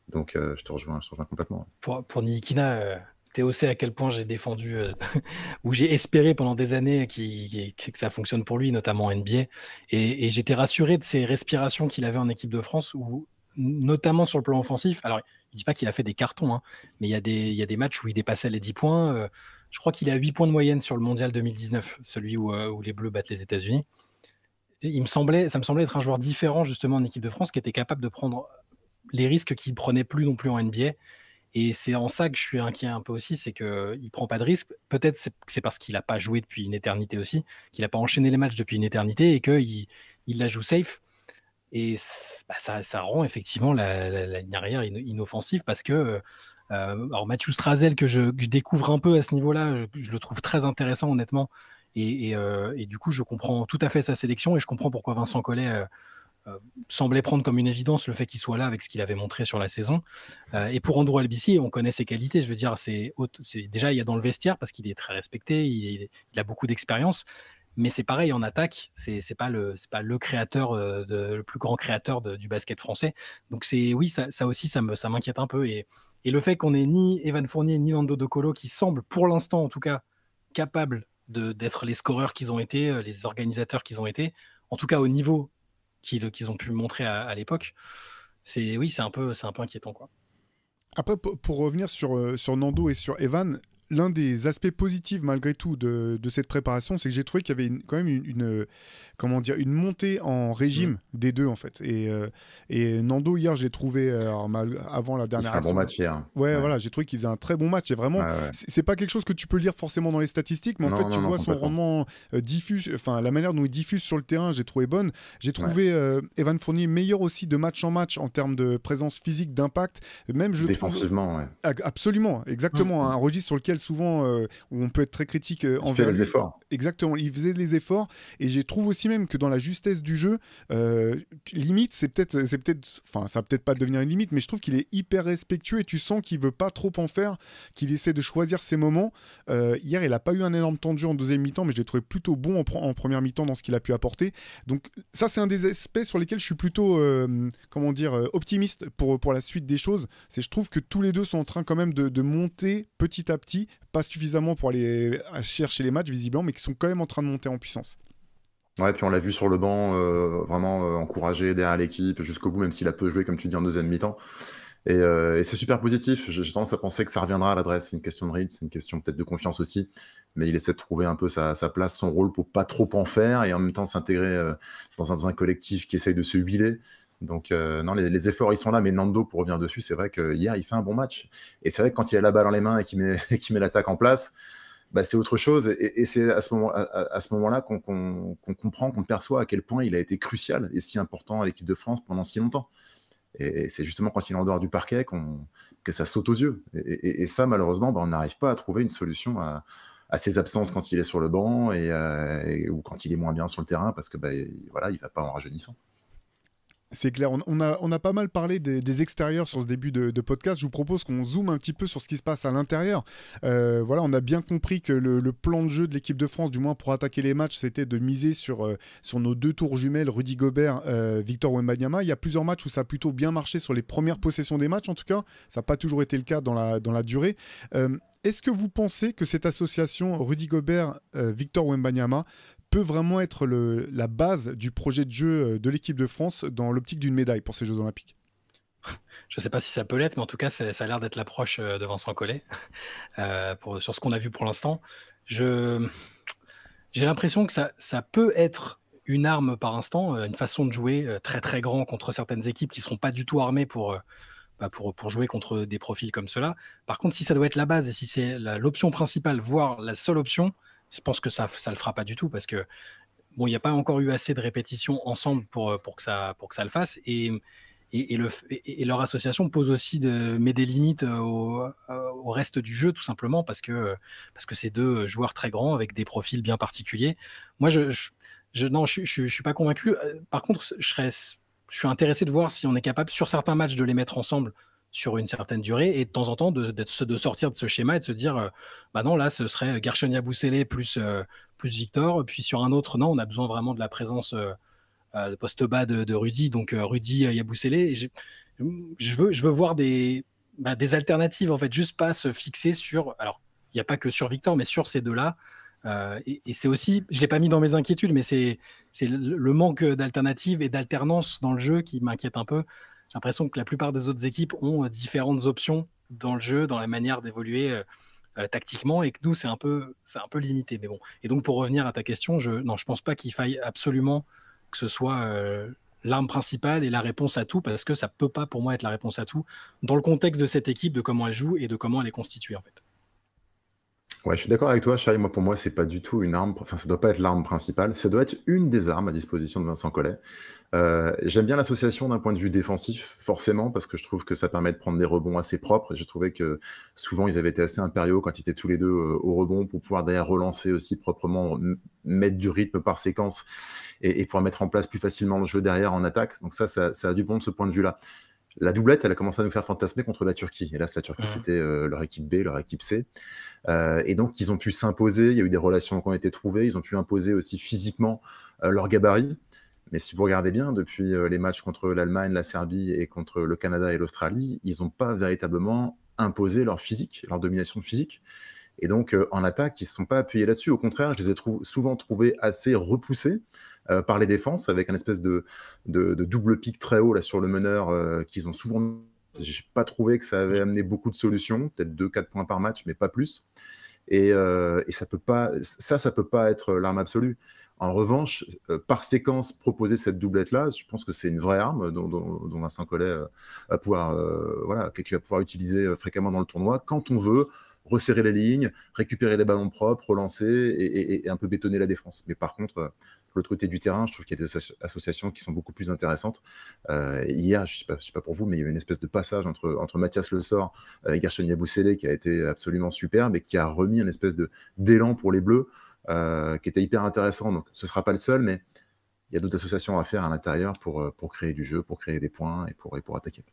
Donc, je te rejoins complètement. Pour Ntilikina... Théo sait à quel point j'ai défendu, ou j'ai espéré pendant des années que ça fonctionne pour lui, notamment en NBA. Et j'étais rassuré de ses respirations qu'il avait en équipe de France, où, notamment sur le plan offensif. Alors, je ne dis pas qu'il a fait des cartons, hein, mais il y a des matchs où il dépassait les 10 points. Je crois qu'il a 8 points de moyenne sur le mondial 2019, celui où les Bleus battent les États-Unis. Ça me semblait être un joueur différent, justement, en équipe de France, qui était capable de prendre les risques qu'il ne prenait plus non plus en NBA. Et c'est en ça que je suis inquiet un peu aussi, c'est qu'il ne prend pas de risques. Peut-être c'est parce qu'il n'a pas joué depuis une éternité aussi, qu'il n'a pas enchaîné les matchs depuis une éternité et qu'il la joue safe. Et ça rend effectivement la ligne arrière inoffensive parce que alors Mathieu Strazel, que je découvre un peu à ce niveau-là, je le trouve très intéressant honnêtement. Et du coup, je comprends tout à fait sa sélection et je comprends pourquoi Vincent Collet... semblait prendre comme une évidence le fait qu'il soit là avec ce qu'il avait montré sur la saison. Et pour Andrew Albici, on connaît ses qualités. Je veux dire, déjà, il y a dans le vestiaire parce qu'il est très respecté, il a beaucoup d'expérience. Mais c'est pareil en attaque, c'est pas le créateur, le plus grand créateur du basket français. Donc oui, ça aussi, ça m'inquiète un peu. Et le fait qu'on ait ni Evan Fournier ni Nando De Colo qui semblent, pour l'instant en tout cas, capables d'être les scoreurs qu'ils ont été, les organisateurs qu'ils ont été, en tout cas au niveau qu'ils ont pu montrer à l'époque, c'est un peu inquiétant, quoi. Après, pour revenir sur Nando et sur Evan, l'un des aspects positifs malgré tout de cette préparation, c'est que j'ai trouvé qu'il y avait quand même une montée en régime des deux en fait. Et Nando hier, j'ai trouvé avant la dernière. Il fait un bon match hier. Ouais, voilà, j'ai trouvé qu'il faisait un très bon match. Et vraiment, c'est pas quelque chose que tu peux lire forcément dans les statistiques, mais en fait, tu vois son rendement diffuse, enfin la manière dont il diffuse sur le terrain, j'ai trouvé bonne. J'ai trouvé Evan Fournier meilleur aussi de match en match en termes de présence physique, d'impact. Même défensivement, absolument, exactement. Un registre sur lequel souvent on peut être très critique envers. Il fait les efforts. Exactement, il faisait les efforts et je trouve aussi même que dans la justesse du jeu, limite, ça va peut-être pas devenir une limite, mais je trouve qu'il est hyper respectueux et tu sens qu'il veut pas trop en faire, qu'il essaie de choisir ses moments. Hier, il a pas eu un énorme temps de jeu en deuxième mi-temps, mais je l'ai trouvé plutôt bon en première mi-temps dans ce qu'il a pu apporter. Donc ça, c'est un des aspects sur lesquels je suis plutôt, optimiste pour la suite des choses. Je trouve que tous les deux sont en train quand même de monter petit à petit, pas suffisamment pour aller chercher les matchs visiblement, mais qui sont quand même en train de monter en puissance. Ouais, puis on l'a vu sur le banc, vraiment encouragé derrière l'équipe jusqu'au bout, même s'il a peu joué, comme tu dis, en deuxième mi-temps. Et c'est super positif. J'ai tendance à penser que ça reviendra à l'adresse. C'est une question de rythme, c'est une question peut-être de confiance aussi. Mais il essaie de trouver un peu sa place, son rôle pour pas trop en faire et en même temps s'intégrer dans un collectif qui essaye de se huiler. Donc, non, les efforts, ils sont là. Mais Nando, pour revenir dessus, c'est vrai qu'hier, il fait un bon match. Et c'est vrai que quand il a la balle dans les mains et qu'il met l'attaque en place, c'est autre chose. Et c'est à ce moment-là qu'on comprend, qu'on perçoit à quel point il a été crucial et si important à l'équipe de France pendant si longtemps. Et c'est justement quand il est en dehors du parquet que ça saute aux yeux. Et ça, malheureusement, on n'arrive pas à trouver une solution à ses absences quand il est sur le banc ou quand il est moins bien sur le terrain parce que il va pas en rajeunissant. C'est clair, on a pas mal parlé des extérieurs sur ce début de podcast. Je vous propose qu'on zoome un petit peu sur ce qui se passe à l'intérieur. On a bien compris que le plan de jeu de l'équipe de France, du moins pour attaquer les matchs, c'était de miser sur nos deux tours jumelles, Rudy Gobert, Victor Wembanyama. Il y a plusieurs matchs où ça a plutôt bien marché sur les premières possessions des matchs, en tout cas. Ça n'a pas toujours été le cas dans la durée. Est-ce que vous pensez que cette association Rudy Gobert, Victor Wembanyama peut vraiment être la base du projet de jeu de l'équipe de France dans l'optique d'une médaille pour ces Jeux Olympiques? Je ne sais pas si ça peut l'être, mais en tout cas, ça a l'air d'être l'approche de Vincent Collet sur ce qu'on a vu pour l'instant. J'ai l'impression que ça peut être une arme par instant, une façon de jouer très très grand contre certaines équipes qui ne seront pas du tout armées pour jouer contre des profils comme cela. Par contre, si ça doit être la base et si c'est l'option principale, voire la seule option, je pense que ça le fera pas du tout parce que bon, il n'y a pas encore eu assez de répétitions ensemble pour que ça le fasse et leur association pose aussi met des limites au reste du jeu tout simplement parce que c'est deux joueurs très grands avec des profils bien particuliers. Moi, je suis pas convaincu. Par contre, je suis intéressé de voir si on est capable sur certains matchs de les mettre ensemble sur une certaine durée et de temps en temps de sortir de ce schéma et de se dire bah non, là ce serait Gershon Yabusele plus Victor, puis sur un autre non, on a besoin vraiment de la présence de poste bas de Rudy, donc Rudy Yabusele, et je veux voir des alternatives en fait, juste pas se fixer sur, alors il n'y a pas que sur Victor mais sur ces deux-là. Et c'est aussi, je ne l'ai pas mis dans mes inquiétudes, mais c'est le manque d'alternatives et d'alternance dans le jeu qui m'inquiète un peu. J'ai l'impression que la plupart des autres équipes ont différentes options dans le jeu, dans la manière d'évoluer tactiquement, et que nous, c'est un peu limité. Mais bon. Et donc, pour revenir à ta question, je pense pas qu'il faille absolument que ce soit l'arme principale et la réponse à tout, parce que ça peut pas, pour moi, être la réponse à tout, dans le contexte de cette équipe, de comment elle joue et de comment elle est constituée, en fait. Ouais, je suis d'accord avec toi, Shai. Moi, pour moi, c'est pas du tout une arme. Enfin, ça doit pas être l'arme principale. Ça doit être une des armes à disposition de Vincent Collet. J'aime bien l'association d'un point de vue défensif, forcément, parce que je trouve que ça permet de prendre des rebonds assez propres. Et je trouvais que souvent, ils avaient été assez impériaux quand ils étaient tous les deux au rebond pour pouvoir derrière relancer aussi proprement, mettre du rythme par séquence et pouvoir mettre en place plus facilement le jeu derrière en attaque. Donc ça a du bon de ce point de vue-là. La doublette, elle a commencé à nous faire fantasmer contre la Turquie. Et là, la Turquie, c'était leur équipe B, leur équipe C. Et donc, ils ont pu s'imposer. Il y a eu des relations qui ont été trouvées. Ils ont pu imposer aussi physiquement leur gabarit. Mais si vous regardez bien, depuis les matchs contre l'Allemagne, la Serbie et contre le Canada et l'Australie, ils n'ont pas véritablement imposé leur physique, leur domination physique. Et donc, en attaque, ils ne se sont pas appuyés là-dessus. Au contraire, je les ai souvent trouvés assez repoussés par les défenses, avec un espèce de double pic très haut là, sur le meneur qu'ils ont souvent... Je n'ai pas trouvé que ça avait amené beaucoup de solutions, peut-être 2-4 points par match, mais pas plus. Et ça peut pas être l'arme absolue. En revanche, par séquence, proposer cette doublette-là, je pense que c'est une vraie arme dont Vincent Collet va pouvoir utiliser fréquemment dans le tournoi, quand on veut resserrer les lignes, récupérer les ballons propres, relancer et un peu bétonner la défense. Mais par contre, de l'autre côté du terrain, je trouve qu'il y a des associations qui sont beaucoup plus intéressantes. Hier, je sais pas pour vous, mais il y a eu une espèce de passage entre Mathias Le Sort et Gershon Yabusele qui a été absolument superbe et qui a remis une espèce d'élan pour les Bleus qui était hyper intéressant. Donc, ce ne sera pas le seul, mais il y a d'autres associations à faire à l'intérieur pour créer du jeu, pour créer des points et pour attaquer.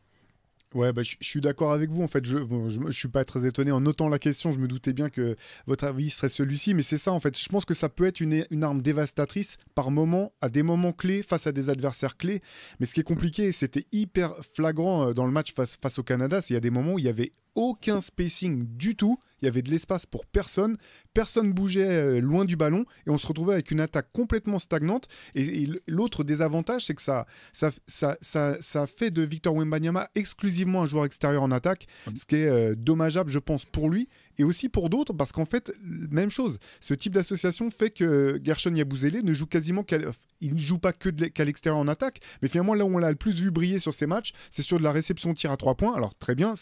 Ouais, je suis d'accord avec vous. En fait, je suis pas très étonné. En notant la question, je me doutais bien que votre avis serait celui-ci. Mais c'est ça, en fait. Je pense que ça peut être une arme dévastatrice par moment, à des moments clés, face à des adversaires clés. Mais ce qui est compliqué, et c'était hyper flagrant dans le match face au Canada, c'est qu'il y a des moments où il y avait aucun spacing du tout. Il y avait de l'espace pour personne. Personne bougeait loin du ballon. Et on se retrouvait avec une attaque complètement stagnante. Et l'autre désavantage, c'est que ça fait de Victor Wembanyama exclusivement un joueur extérieur en attaque. Ce qui est dommageable, je pense, pour lui. Et aussi pour d'autres, parce qu'en fait, même chose. Ce type d'association fait que Gershon Yabusele ne joue quasiment il ne joue pas qu'à l'extérieur en attaque. Mais finalement, là où on l'a le plus vu briller sur ces matchs, c'est sur de la réception tir à 3 points. Alors, très bien,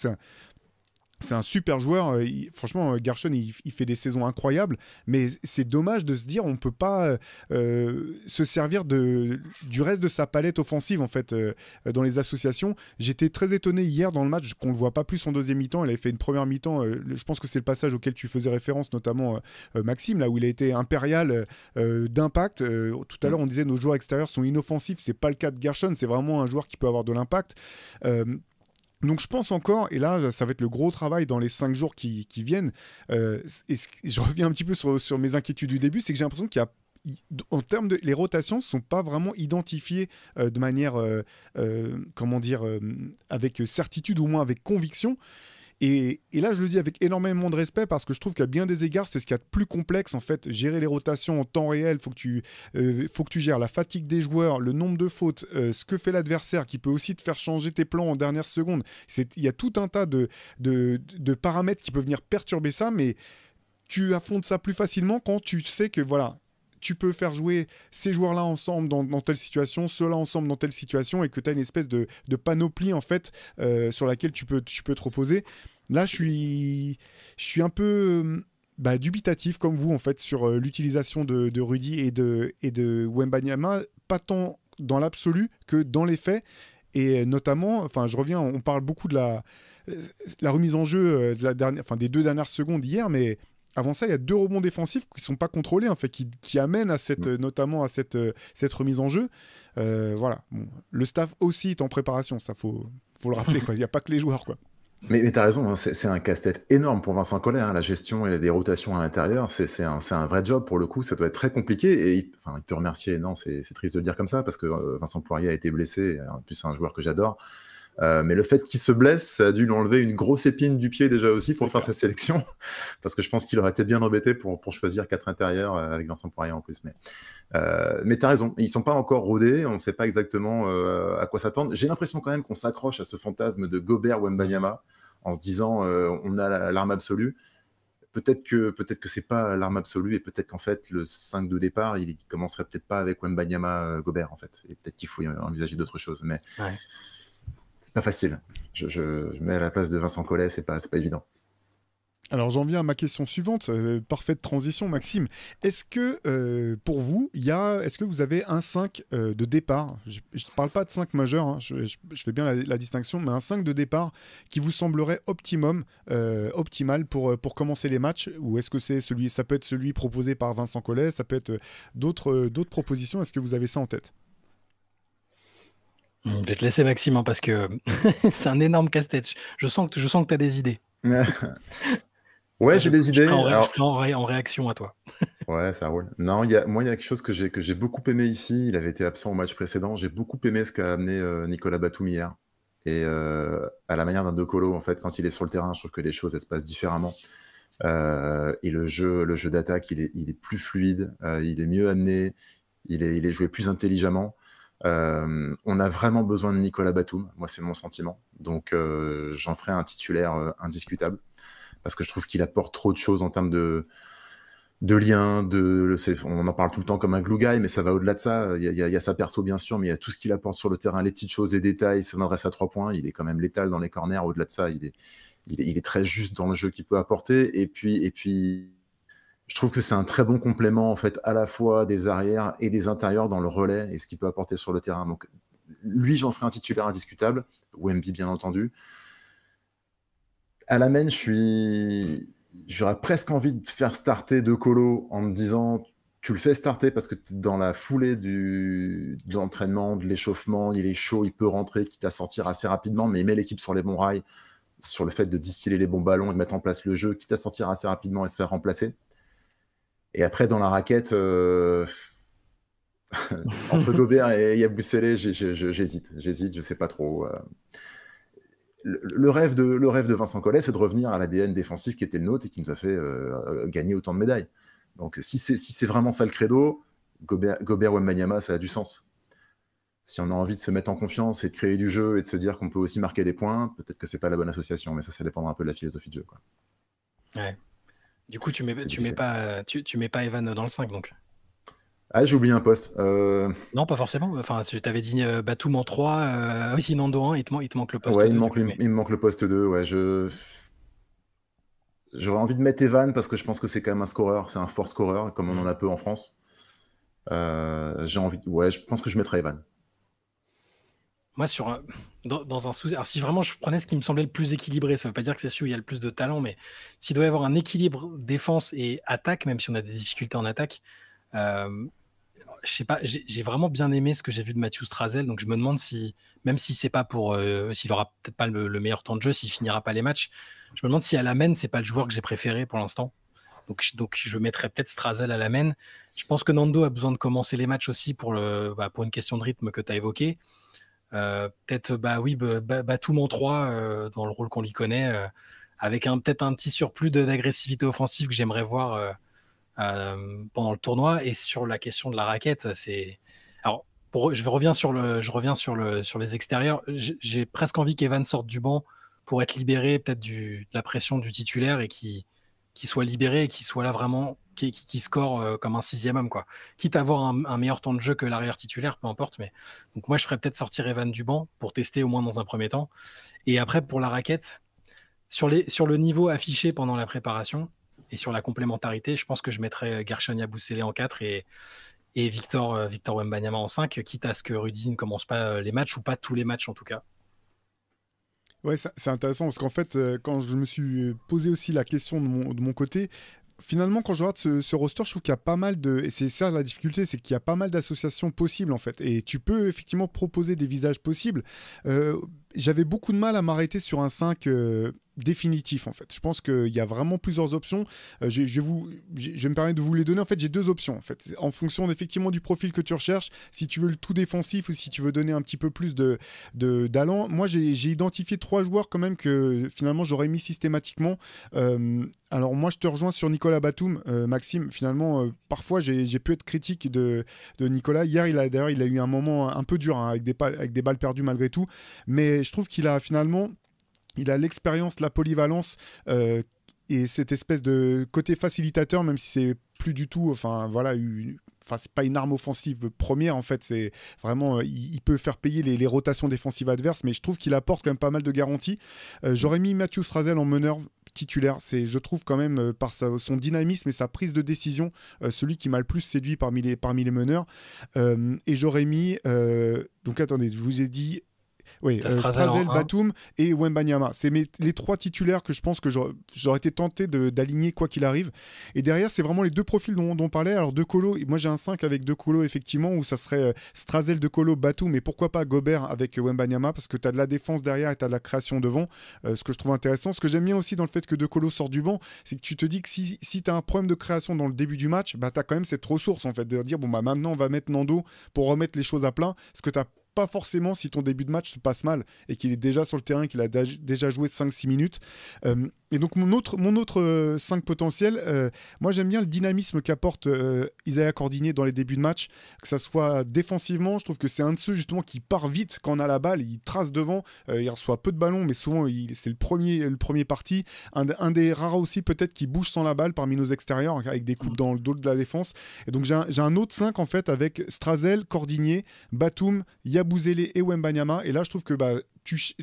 c'est un super joueur. Franchement, Gershon, il fait des saisons incroyables. Mais c'est dommage de se dire on ne peut pas se servir du reste de sa palette offensive en fait, dans les associations. J'étais très étonné hier dans le match qu'on ne le voit pas plus en deuxième mi-temps. Il avait fait une première mi-temps. Je pense que c'est le passage auquel tu faisais référence, notamment Maxime, là où il a été impérial d'impact. Tout à l'heure, on disait nos joueurs extérieurs sont inoffensifs. Ce n'est pas le cas de Gershon. C'est vraiment un joueur qui peut avoir de l'impact. Donc je pense encore, et là ça va être le gros travail dans les 5 jours qui viennent, et je reviens un petit peu sur mes inquiétudes du début, c'est que j'ai l'impression qu'il y a, en termes de les rotations ne sont pas vraiment identifiées de manière, avec certitude ou moins avec conviction. Et là, je le dis avec énormément de respect parce que je trouve qu'à bien des égards, c'est ce qu'il y a de plus complexe en fait. Gérer les rotations en temps réel, faut que tu gères la fatigue des joueurs, le nombre de fautes, ce que fait l'adversaire qui peut aussi te faire changer tes plans en dernière seconde. Il y a tout un tas de paramètres qui peuvent venir perturber ça, mais tu affrontes ça plus facilement quand tu sais que voilà, tu peux faire jouer ces joueurs-là ensemble dans telle situation, ceux-là ensemble dans telle situation, et que tu as une espèce de panoplie en fait sur laquelle tu peux te reposer. Là, je suis un peu dubitatif comme vous en fait sur l'utilisation de Rudy et de Wembanyama, pas tant dans l'absolu que dans les faits. Et notamment, je reviens, on parle beaucoup de la remise en jeu des 2 dernières secondes hier, mais avant ça, il y a 2 rebonds défensifs qui ne sont pas contrôlés, en fait, qui amènent à notamment à cette remise en jeu. Voilà. Bon, le staff aussi est en préparation, ça faut le rappeler, quoi. Il n'y a pas que les joueurs, quoi. Mais t'as raison, hein, c'est un casse-tête énorme pour Vincent Collet, hein, la gestion et des rotations à l'intérieur, c'est un vrai job pour le coup, ça doit être très compliqué, et il peut remercier, non, c'est triste de le dire comme ça, parce que Vincent Poirier a été blessé, en plus c'est un joueur que j'adore, mais le fait qu'il se blesse, ça a dû lui enlever une grosse épine du pied déjà aussi pour faire sa sélection, parce que je pense qu'il aurait été bien embêté pour choisir 4 intérieurs avec Vincent Poirier en plus. Mais t'as raison, ils sont pas encore rodés, on ne sait pas exactement à quoi s'attendre. J'ai l'impression quand même qu'on s'accroche à ce fantasme de Gobert Wembanyama en se disant on a l'arme absolue. Peut-être que c'est pas l'arme absolue, et peut-être qu'en fait le 5 de départ il commencerait peut-être pas avec Wembanyama Gobert en fait, et peut-être qu'il faut envisager d'autres choses, mais c'est pas facile. Je mets à la place de Vincent Collet, c'est pas évident. Alors j'en viens à ma question suivante, parfaite transition Maxime. Est-ce que pour vous, est-ce que vous avez un 5 de départ, je ne parle pas de 5 majeurs, hein, je fais bien la distinction, mais un 5 de départ qui vous semblerait optimal pour commencer les matchs, ou est-ce que ça peut être celui proposé par Vincent Collet, ça peut être d'autres propositions, est-ce que vous avez ça en tête? Je vais te laisser Maxime, hein, parce que c'est un énorme casse-tête. Je sens que tu as des idées. Ouais, j'ai des idées. Je ferai en réaction à toi. Ouais, ça roule. Non, il y a quelque chose que j'ai beaucoup aimé ici. Il avait été absent au match précédent. J'ai beaucoup aimé ce qu'a amené Nicolas Batum hier. Et à la manière d'un De Colo, en fait, quand il est sur le terrain, je trouve que les choses elles se passent différemment. Et le jeu d'attaque, il est plus fluide, il est mieux amené, il est joué plus intelligemment. On a vraiment besoin de Nicolas Batum. Moi, c'est mon sentiment. Donc, j'en ferai un titulaire indiscutable, parce que je trouve qu'il apporte trop de choses en termes de liens, on en parle tout le temps comme un glue guy, mais ça va au-delà de ça. Il y a sa perso, bien sûr, mais il y a tout ce qu'il apporte sur le terrain, les petites choses, les détails, son adresse à 3 points, il est quand même létal dans les corners. Au-delà de ça, il est très juste dans le jeu qu'il peut apporter. Et puis, je trouve que c'est un très bon complément, en fait, à la fois des arrières et des intérieurs dans le relais et ce qu'il peut apporter sur le terrain. Donc, lui, j'en ferai un titulaire indiscutable, Wemby, bien entendu. À la main, j'aurais presque envie de faire starter De Colo en me disant tu le fais starter parce que tu es dans la foulée de l'entraînement, de l'échauffement, il est chaud, il peut rentrer, quitte à sortir assez rapidement, mais il met l'équipe sur les bons rails, sur le fait de distiller les bons ballons et de mettre en place le jeu, quitte à sortir assez rapidement et se faire remplacer. Et après, dans la raquette, entre Gobert et Yabusele, j'hésite, je sais pas trop. Le rêve de Vincent Collet, c'est de revenir à l'ADN défensif qui était le nôtre et qui nous a fait gagner autant de médailles. Donc si c'est vraiment ça le credo, Gobert Wembanyama, ça a du sens. Si on a envie de se mettre en confiance et de créer du jeu et de se dire qu'on peut aussi marquer des points, peut-être que c'est pas la bonne association, mais ça dépendra un peu de la philosophie de jeu, quoi. Ouais. Du coup, tu mets pas Evan dans le 5, donc. Ah, j'ai oublié un poste. Non, pas forcément. Enfin, tu t'avais dit Batum en 3. Oui, si Nando 1, il te manque le poste 2. Ouais, il me manque le poste 2. Ouais, j'aurais envie de mettre Evan parce que je pense que c'est quand même un scoreur. C'est un fort scoreur, comme on en a peu en France. Je pense que je mettrais Evan. Moi, dans un souci. Alors, si vraiment je prenais ce qui me semblait le plus équilibré, ça ne veut pas dire que c'est celui où il y a le plus de talent, mais s'il doit y avoir un équilibre défense et attaque, même si on a des difficultés en attaque, je sais pas, j'ai vraiment bien aimé ce que j'ai vu de Matthew Strazel, donc je me demande si, même si c'est pas s'il aura peut-être pas le meilleur temps de jeu, s'il finira pas les matchs, je me demande si à la main, c'est pas le joueur que j'ai préféré pour l'instant. Donc je mettrais peut-être Strazel à la main. Je pense que Nando a besoin de commencer les matchs aussi pour une question de rythme que tu as évoqué. Peut-être Batum en 3 dans le rôle qu'on lui connaît, avec peut-être un petit surplus d'agressivité offensive que j'aimerais voir pendant le tournoi. Et sur la question de la raquette, alors je reviens sur les extérieurs. J'ai presque envie qu'Evan sorte du banc pour être libéré peut-être de la pression du titulaire et qui soit libéré et qui soit là vraiment, qui score comme un 6e homme, quoi. Quitte à avoir un meilleur temps de jeu que l'arrière titulaire, peu importe. Mais donc moi, je ferais peut-être sortir Evan du banc pour tester au moins dans un premier temps. Et après, pour la raquette, sur le niveau affiché pendant la préparation et sur la complémentarité, je pense que je mettrais Gershon Yabusele en 4 et Victor Wembanyama en 5, quitte à ce que Rudy ne commence pas les matchs, ou pas tous les matchs en tout cas. Ouais, c'est intéressant parce qu'en fait, quand je me suis posé aussi la question de mon côté, finalement, quand je regarde ce roster, je trouve qu'il y a pas mal de... Et c'est ça la difficulté, c'est qu'il y a pas mal d'associations possibles, en fait. Et tu peux effectivement proposer des visages possibles. J'avais beaucoup de mal à m'arrêter sur un 5 définitif, en fait. Je pense qu'il y a vraiment plusieurs options. Je vais me permettre de vous les donner. En fait, j'ai 2 options, en fait. En fonction, effectivement, du profil que tu recherches, si tu veux le tout défensif ou si tu veux donner un petit peu plus d'allant. Moi, j'ai identifié 3 joueurs quand même que, finalement, j'aurais mis systématiquement. Alors, moi, je te rejoins sur Nicolas Batum, Maxime. Finalement, parfois, j'ai pu être critique de Nicolas. Hier, d'ailleurs, il a eu un moment un peu dur, hein, avec des balles perdues malgré tout. Mais je trouve qu'il a finalement... Il a l'expérience, la polyvalence et cette espèce de côté facilitateur, même si c'est plus du tout, enfin voilà, c'est pas une arme offensive première en fait, c'est vraiment, il peut faire payer les rotations défensives adverses, mais je trouve qu'il apporte quand même pas mal de garanties. J'aurais mis Matthew Strazel en meneur titulaire, je trouve quand même par son dynamisme et sa prise de décision, celui qui m'a le plus séduit parmi les meneurs. Et j'aurais mis, donc attendez, je vous ai dit... Oui, Strazel, Batum et Wembanyama. C'est les 3 titulaires que je pense que j'aurais été tenté d'aligner quoi qu'il arrive. Et derrière, c'est vraiment les 2 profils dont on parlait. Alors, De Colo, moi j'ai un 5 avec De Colo, effectivement, où ça serait Strazel, De Colo, Batum, mais pourquoi pas Gobert avec Wembanyama, parce que tu as de la défense derrière et tu as de la création devant, ce que je trouve intéressant. Ce que j'aime bien aussi dans le fait que De Colo sort du banc, c'est que tu te dis que si tu as un problème de création dans le début du match, bah, tu as quand même cette ressource en fait, de dire bon, bah, maintenant on va mettre Nando pour remettre les choses à plat, ce que tu as pas forcément si ton début de match se passe mal et qu'il est déjà sur le terrain, qu'il a déjà joué 5-6 minutes. Et donc mon autre 5 potentiel, moi j'aime bien le dynamisme qu'apporte Isaiah Cordigné dans les débuts de match, que ça soit défensivement, je trouve que c'est un de ceux justement qui part vite quand on a la balle, il trace devant, il reçoit peu de ballons, mais souvent c'est le premier parti, un des rares aussi peut-être qui bouge sans la balle parmi nos extérieurs, avec des coupes dans le dos de la défense. Et donc j'ai un autre 5 en fait avec Strazel, Cordigné, Batum, Yabusele et Wembanyama, et là je trouve que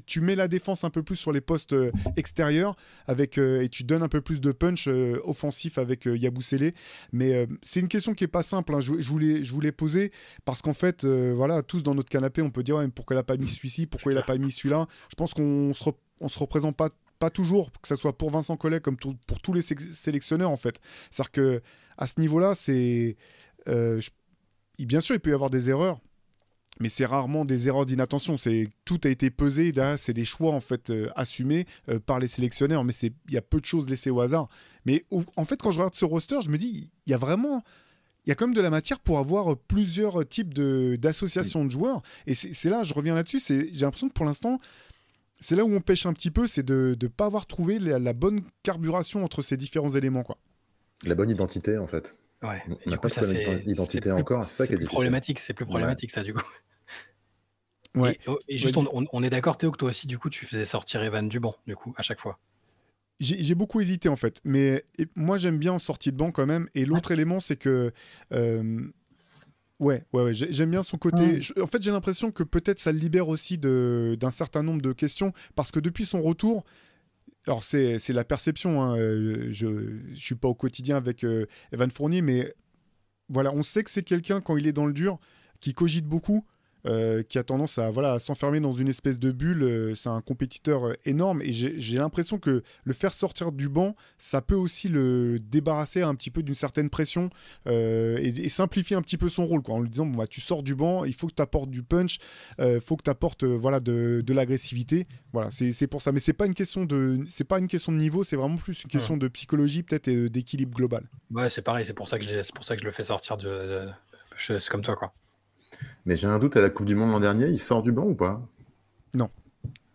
tu mets la défense un peu plus sur les postes extérieurs et tu donnes un peu plus de punch offensif avec Yabusele. Mais c'est une question qui est pas simple, hein. Je voulais poser parce qu'en fait, voilà, tous dans notre canapé, on peut dire ouais, pourquoi il a pas mis celui-ci, pourquoi il a pas mis celui-là. Je pense qu'on se représente pas toujours, que ça soit pour Vincent Collet comme pour tous les sélectionneurs en fait. C'est-à-dire que à ce niveau-là, bien sûr, il peut y avoir des erreurs. Mais c'est rarement des erreurs d'inattention. Tout a été pesé. Derrière, c'est des choix en fait assumés par les sélectionneurs. Mais il y a peu de choses laissées au hasard. Mais en fait, quand je regarde ce roster, je me dis, il y a quand même de la matière pour avoir plusieurs types d'associations de joueurs. Et c'est là, je reviens là-dessus. J'ai l'impression que pour l'instant, c'est là où on pêche un petit peu, c'est de ne pas avoir trouvé la bonne carburation entre ces différents éléments, quoi. La bonne identité, en fait. Ouais. On n'a pas trouvé l'identité encore. C'est ça qui est difficile. C'est plus problématique, ça, du coup. Ouais. Et juste, on est d'accord, Théo, que toi aussi, du coup, tu faisais sortir Evan du banc, du coup, à chaque fois. J'ai beaucoup hésité, en fait. Mais moi, j'aime bien en sortie de banc quand même. Et l'autre élément, c'est que... Ouais, j'aime bien son côté. En fait, j'ai l'impression que peut-être ça le libère aussi d'un certain nombre de questions. Parce que depuis son retour... Alors, c'est la perception. Hein, je ne suis pas au quotidien avec Evan Fournier. Mais voilà, on sait que c'est quelqu'un, quand il est dans le dur, qui cogite beaucoup. Qui a tendance à s'enfermer dans une espèce de bulle. C'est un compétiteur énorme et j'ai l'impression que le faire sortir du banc, ça peut aussi le débarrasser un petit peu d'une certaine pression et simplifier un petit peu son rôle, quoi, en lui disant bon, bah, tu sors du banc, il faut que tu apportes du punch, faut que tu apportes de l'agressivité. Voilà, c'est pour ça. Mais c'est pas une question de niveau, c'est vraiment plus une question de psychologie peut-être et d'équilibre global. Ouais, c'est pareil, c'est pour ça que je le fais sortir c'est comme toi, quoi. Mais j'ai un doute, à la Coupe du Monde l'an dernier, il sort du banc ou pas? Non.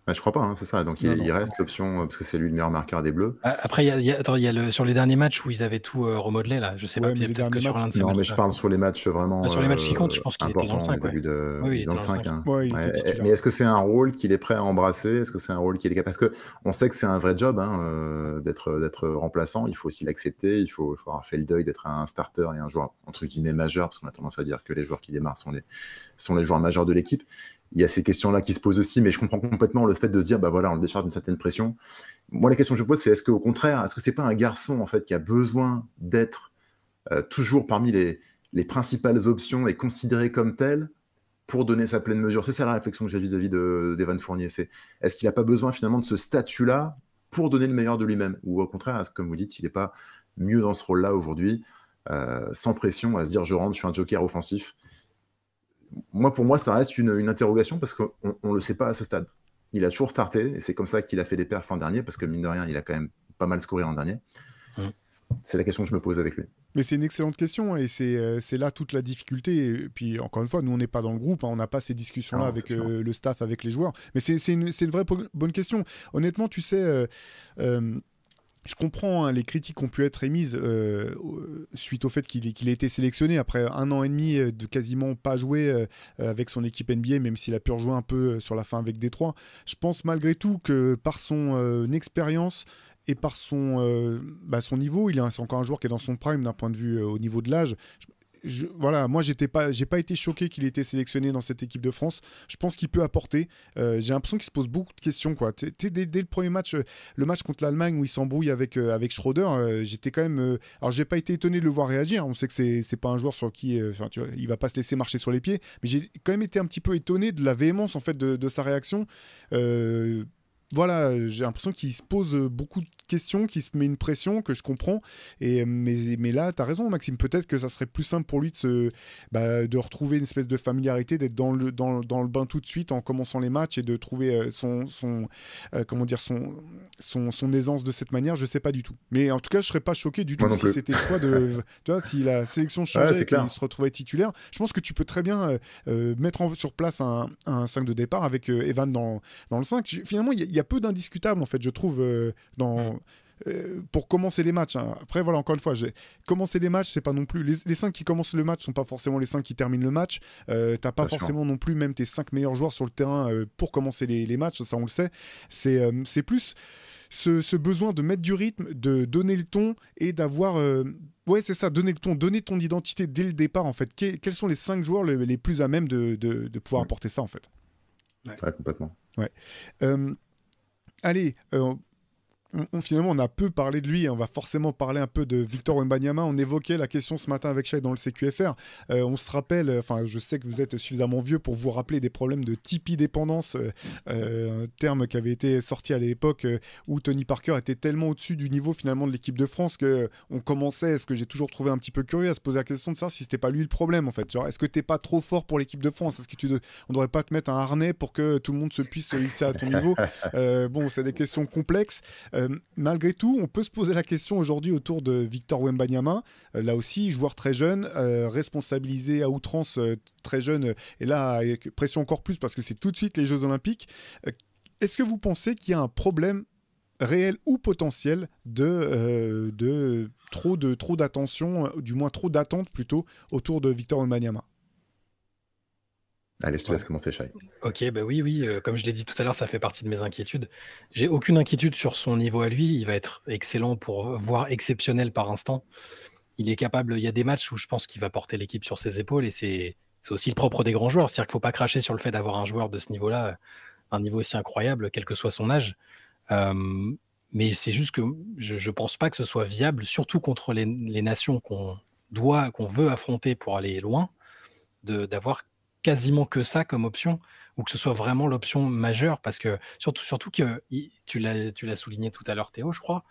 Je crois pas, hein, c'est ça. Donc il reste l'option, parce que c'est lui le meilleur marqueur des Bleus. Après, attends, il y a sur les derniers matchs où ils avaient tout remodelé, là. Je sais pas, peut-être que sur l'un de ces Non, matchs. mais je parle sur les matchs vraiment sur les matchs qui comptent, je pense qu'il était dans le 5. au début de, Oui, il dans le était dans le 5. Hein. Ouais, il était titulaire. Mais est-ce que c'est un rôle qu'il est prêt à embrasser? Est-ce que c'est un rôle qu'il est capable? Parce qu'on sait que c'est un vrai job d'être remplaçant. Il faut aussi l'accepter. Il faut avoir fait le deuil d'être un starter et un joueur, entre guillemets, majeur, parce qu'on a tendance à dire que les joueurs qui démarrent sont les joueurs majeurs de l'équipe. Il y a ces questions-là qui se posent aussi, mais je comprends complètement le fait de se dire, bah voilà, on le décharge d'une certaine pression. Moi, la question que je pose, c'est est-ce qu'au contraire, est-ce que c'est pas un garçon en fait qui a besoin d'être toujours parmi les principales options et considéré comme tel pour donner sa pleine mesure? C'est ça la réflexion que j'ai vis-à-vis d'Evan Fournier. C'est est-ce qu'il n'a pas besoin finalement de ce statut-là pour donner le meilleur de lui-même? Ou au contraire, est-ce que, comme vous dites, il n'est pas mieux dans ce rôle-là aujourd'hui, sans pression, à se dire je rentre, je suis un joker offensif? Pour moi, ça reste une interrogation parce qu'on ne le sait pas à ce stade. Il a toujours starté et c'est comme ça qu'il a fait des perfs l'an dernier parce que mine de rien, il a quand même pas mal scoré l'an dernier. C'est la question que je me pose avec lui. Mais c'est une excellente question et c'est là toute la difficulté. Et puis encore une fois, nous on n'est pas dans le groupe, hein, on n'a pas ces discussions-là avec le staff, avec les joueurs. Mais c'est une vraie bonne question. Honnêtement, tu sais, je comprends les critiques qui ont pu être émises suite au fait qu'il ait été sélectionné après 1 an et demi de quasiment pas jouer avec son équipe NBA, même s'il a pu rejouer un peu sur la fin avec Détroit. Je pense malgré tout que par son expérience et par son niveau, c'est encore un joueur qui est dans son prime d'un point de vue au niveau de l'âge. Voilà, moi j'ai pas été choqué qu'il ait été sélectionné dans cette équipe de France. Je pense qu'il peut apporter. J'ai l'impression qu'il se pose beaucoup de questions, quoi. Dès le premier match, le match contre l'Allemagne où il s'embrouille avec Schroeder, j'étais quand même. Alors j'ai pas été étonné de le voir réagir. On sait que c'est pas un joueur sur qui, tu vois, il va pas se laisser marcher sur les pieds. Mais j'ai quand même été un petit peu étonné de la véhémence en fait de sa réaction. Voilà, j'ai l'impression qu'il se pose beaucoup de questions, qu'il se met une pression que je comprends. Mais là, tu as raison, Maxime. Peut-être que ça serait plus simple pour lui de retrouver une espèce de familiarité, d'être dans le bain tout de suite en commençant les matchs et de trouver son aisance de cette manière. Je sais pas du tout. Mais en tout cas, je serais pas choqué du tout si c'était le choix de. Tu vois, si la sélection changeait et qu'il se retrouvait titulaire, je pense que tu peux très bien mettre sur place un 5 de départ avec Evan dans le 5. Finalement, il y a peu d'indiscutables, en fait, je trouve, pour commencer les matchs. Hein. Après, voilà, encore une fois, commencer les matchs, c'est pas non plus... Les 5 qui commencent le match sont pas forcément les 5 qui terminent le match. T'as pas forcément non plus même tes 5 meilleurs joueurs sur le terrain pour commencer les matchs, ça on le sait. C'est plus ce besoin de mettre du rythme, de donner le ton et d'avoir... Ouais, c'est ça, donner le ton, donner ton identité dès le départ, en fait. Quels sont les 5 joueurs les plus à même de pouvoir apporter ça, en fait? Ouais, complètement. Ouais. Allez, finalement, on a peu parlé de lui. On va forcément parler un peu de Victor Wembanyama. On évoquait la question ce matin avec Shai dans le CQFR. On se rappelle, je sais que vous êtes suffisamment vieux pour vous rappeler des problèmes de Tipeee dépendance, un terme qui avait été sorti à l'époque où Tony Parker était tellement au-dessus du niveau finalement de l'équipe de France qu'on commençait, ce que j'ai toujours trouvé un petit peu curieux, à se poser la question de savoir si c'était pas lui le problème en fait. Genre, est-ce que t'es pas trop fort pour l'équipe de France? Est-ce que on devrait pas te mettre un harnais pour que tout le monde se puisse se hisser à ton niveau? Bon, c'est des questions complexes. Malgré tout, on peut se poser la question aujourd'hui autour de Victor Wembanyama. Là aussi, joueur très jeune, responsabilisé à outrance très jeune, et là, avec pression encore plus parce que c'est tout de suite les Jeux Olympiques. Est-ce que vous pensez qu'il y a un problème réel ou potentiel de trop d'attention, du moins trop d'attente plutôt, autour de Victor Wembanyama? Allez, je te laisse commencer, Shai. Ok, bah oui, comme je l'ai dit tout à l'heure, ça fait partie de mes inquiétudes. J'ai aucune inquiétude sur son niveau à lui. Il va être excellent, voire exceptionnel par instant. Il est capable. Il y a des matchs où je pense qu'il va porter l'équipe sur ses épaules et c'est aussi le propre des grands joueurs. C'est-à-dire qu'il ne faut pas cracher sur le fait d'avoir un joueur de ce niveau-là, un niveau aussi incroyable, quel que soit son âge. Mais c'est juste que je ne pense pas que ce soit viable, surtout contre les nations qu'on veut affronter pour aller loin, d'avoir quasiment que ça comme option, ou que ce soit vraiment l'option majeure, parce que surtout que tu l'as souligné tout à l'heure, Théo, je crois,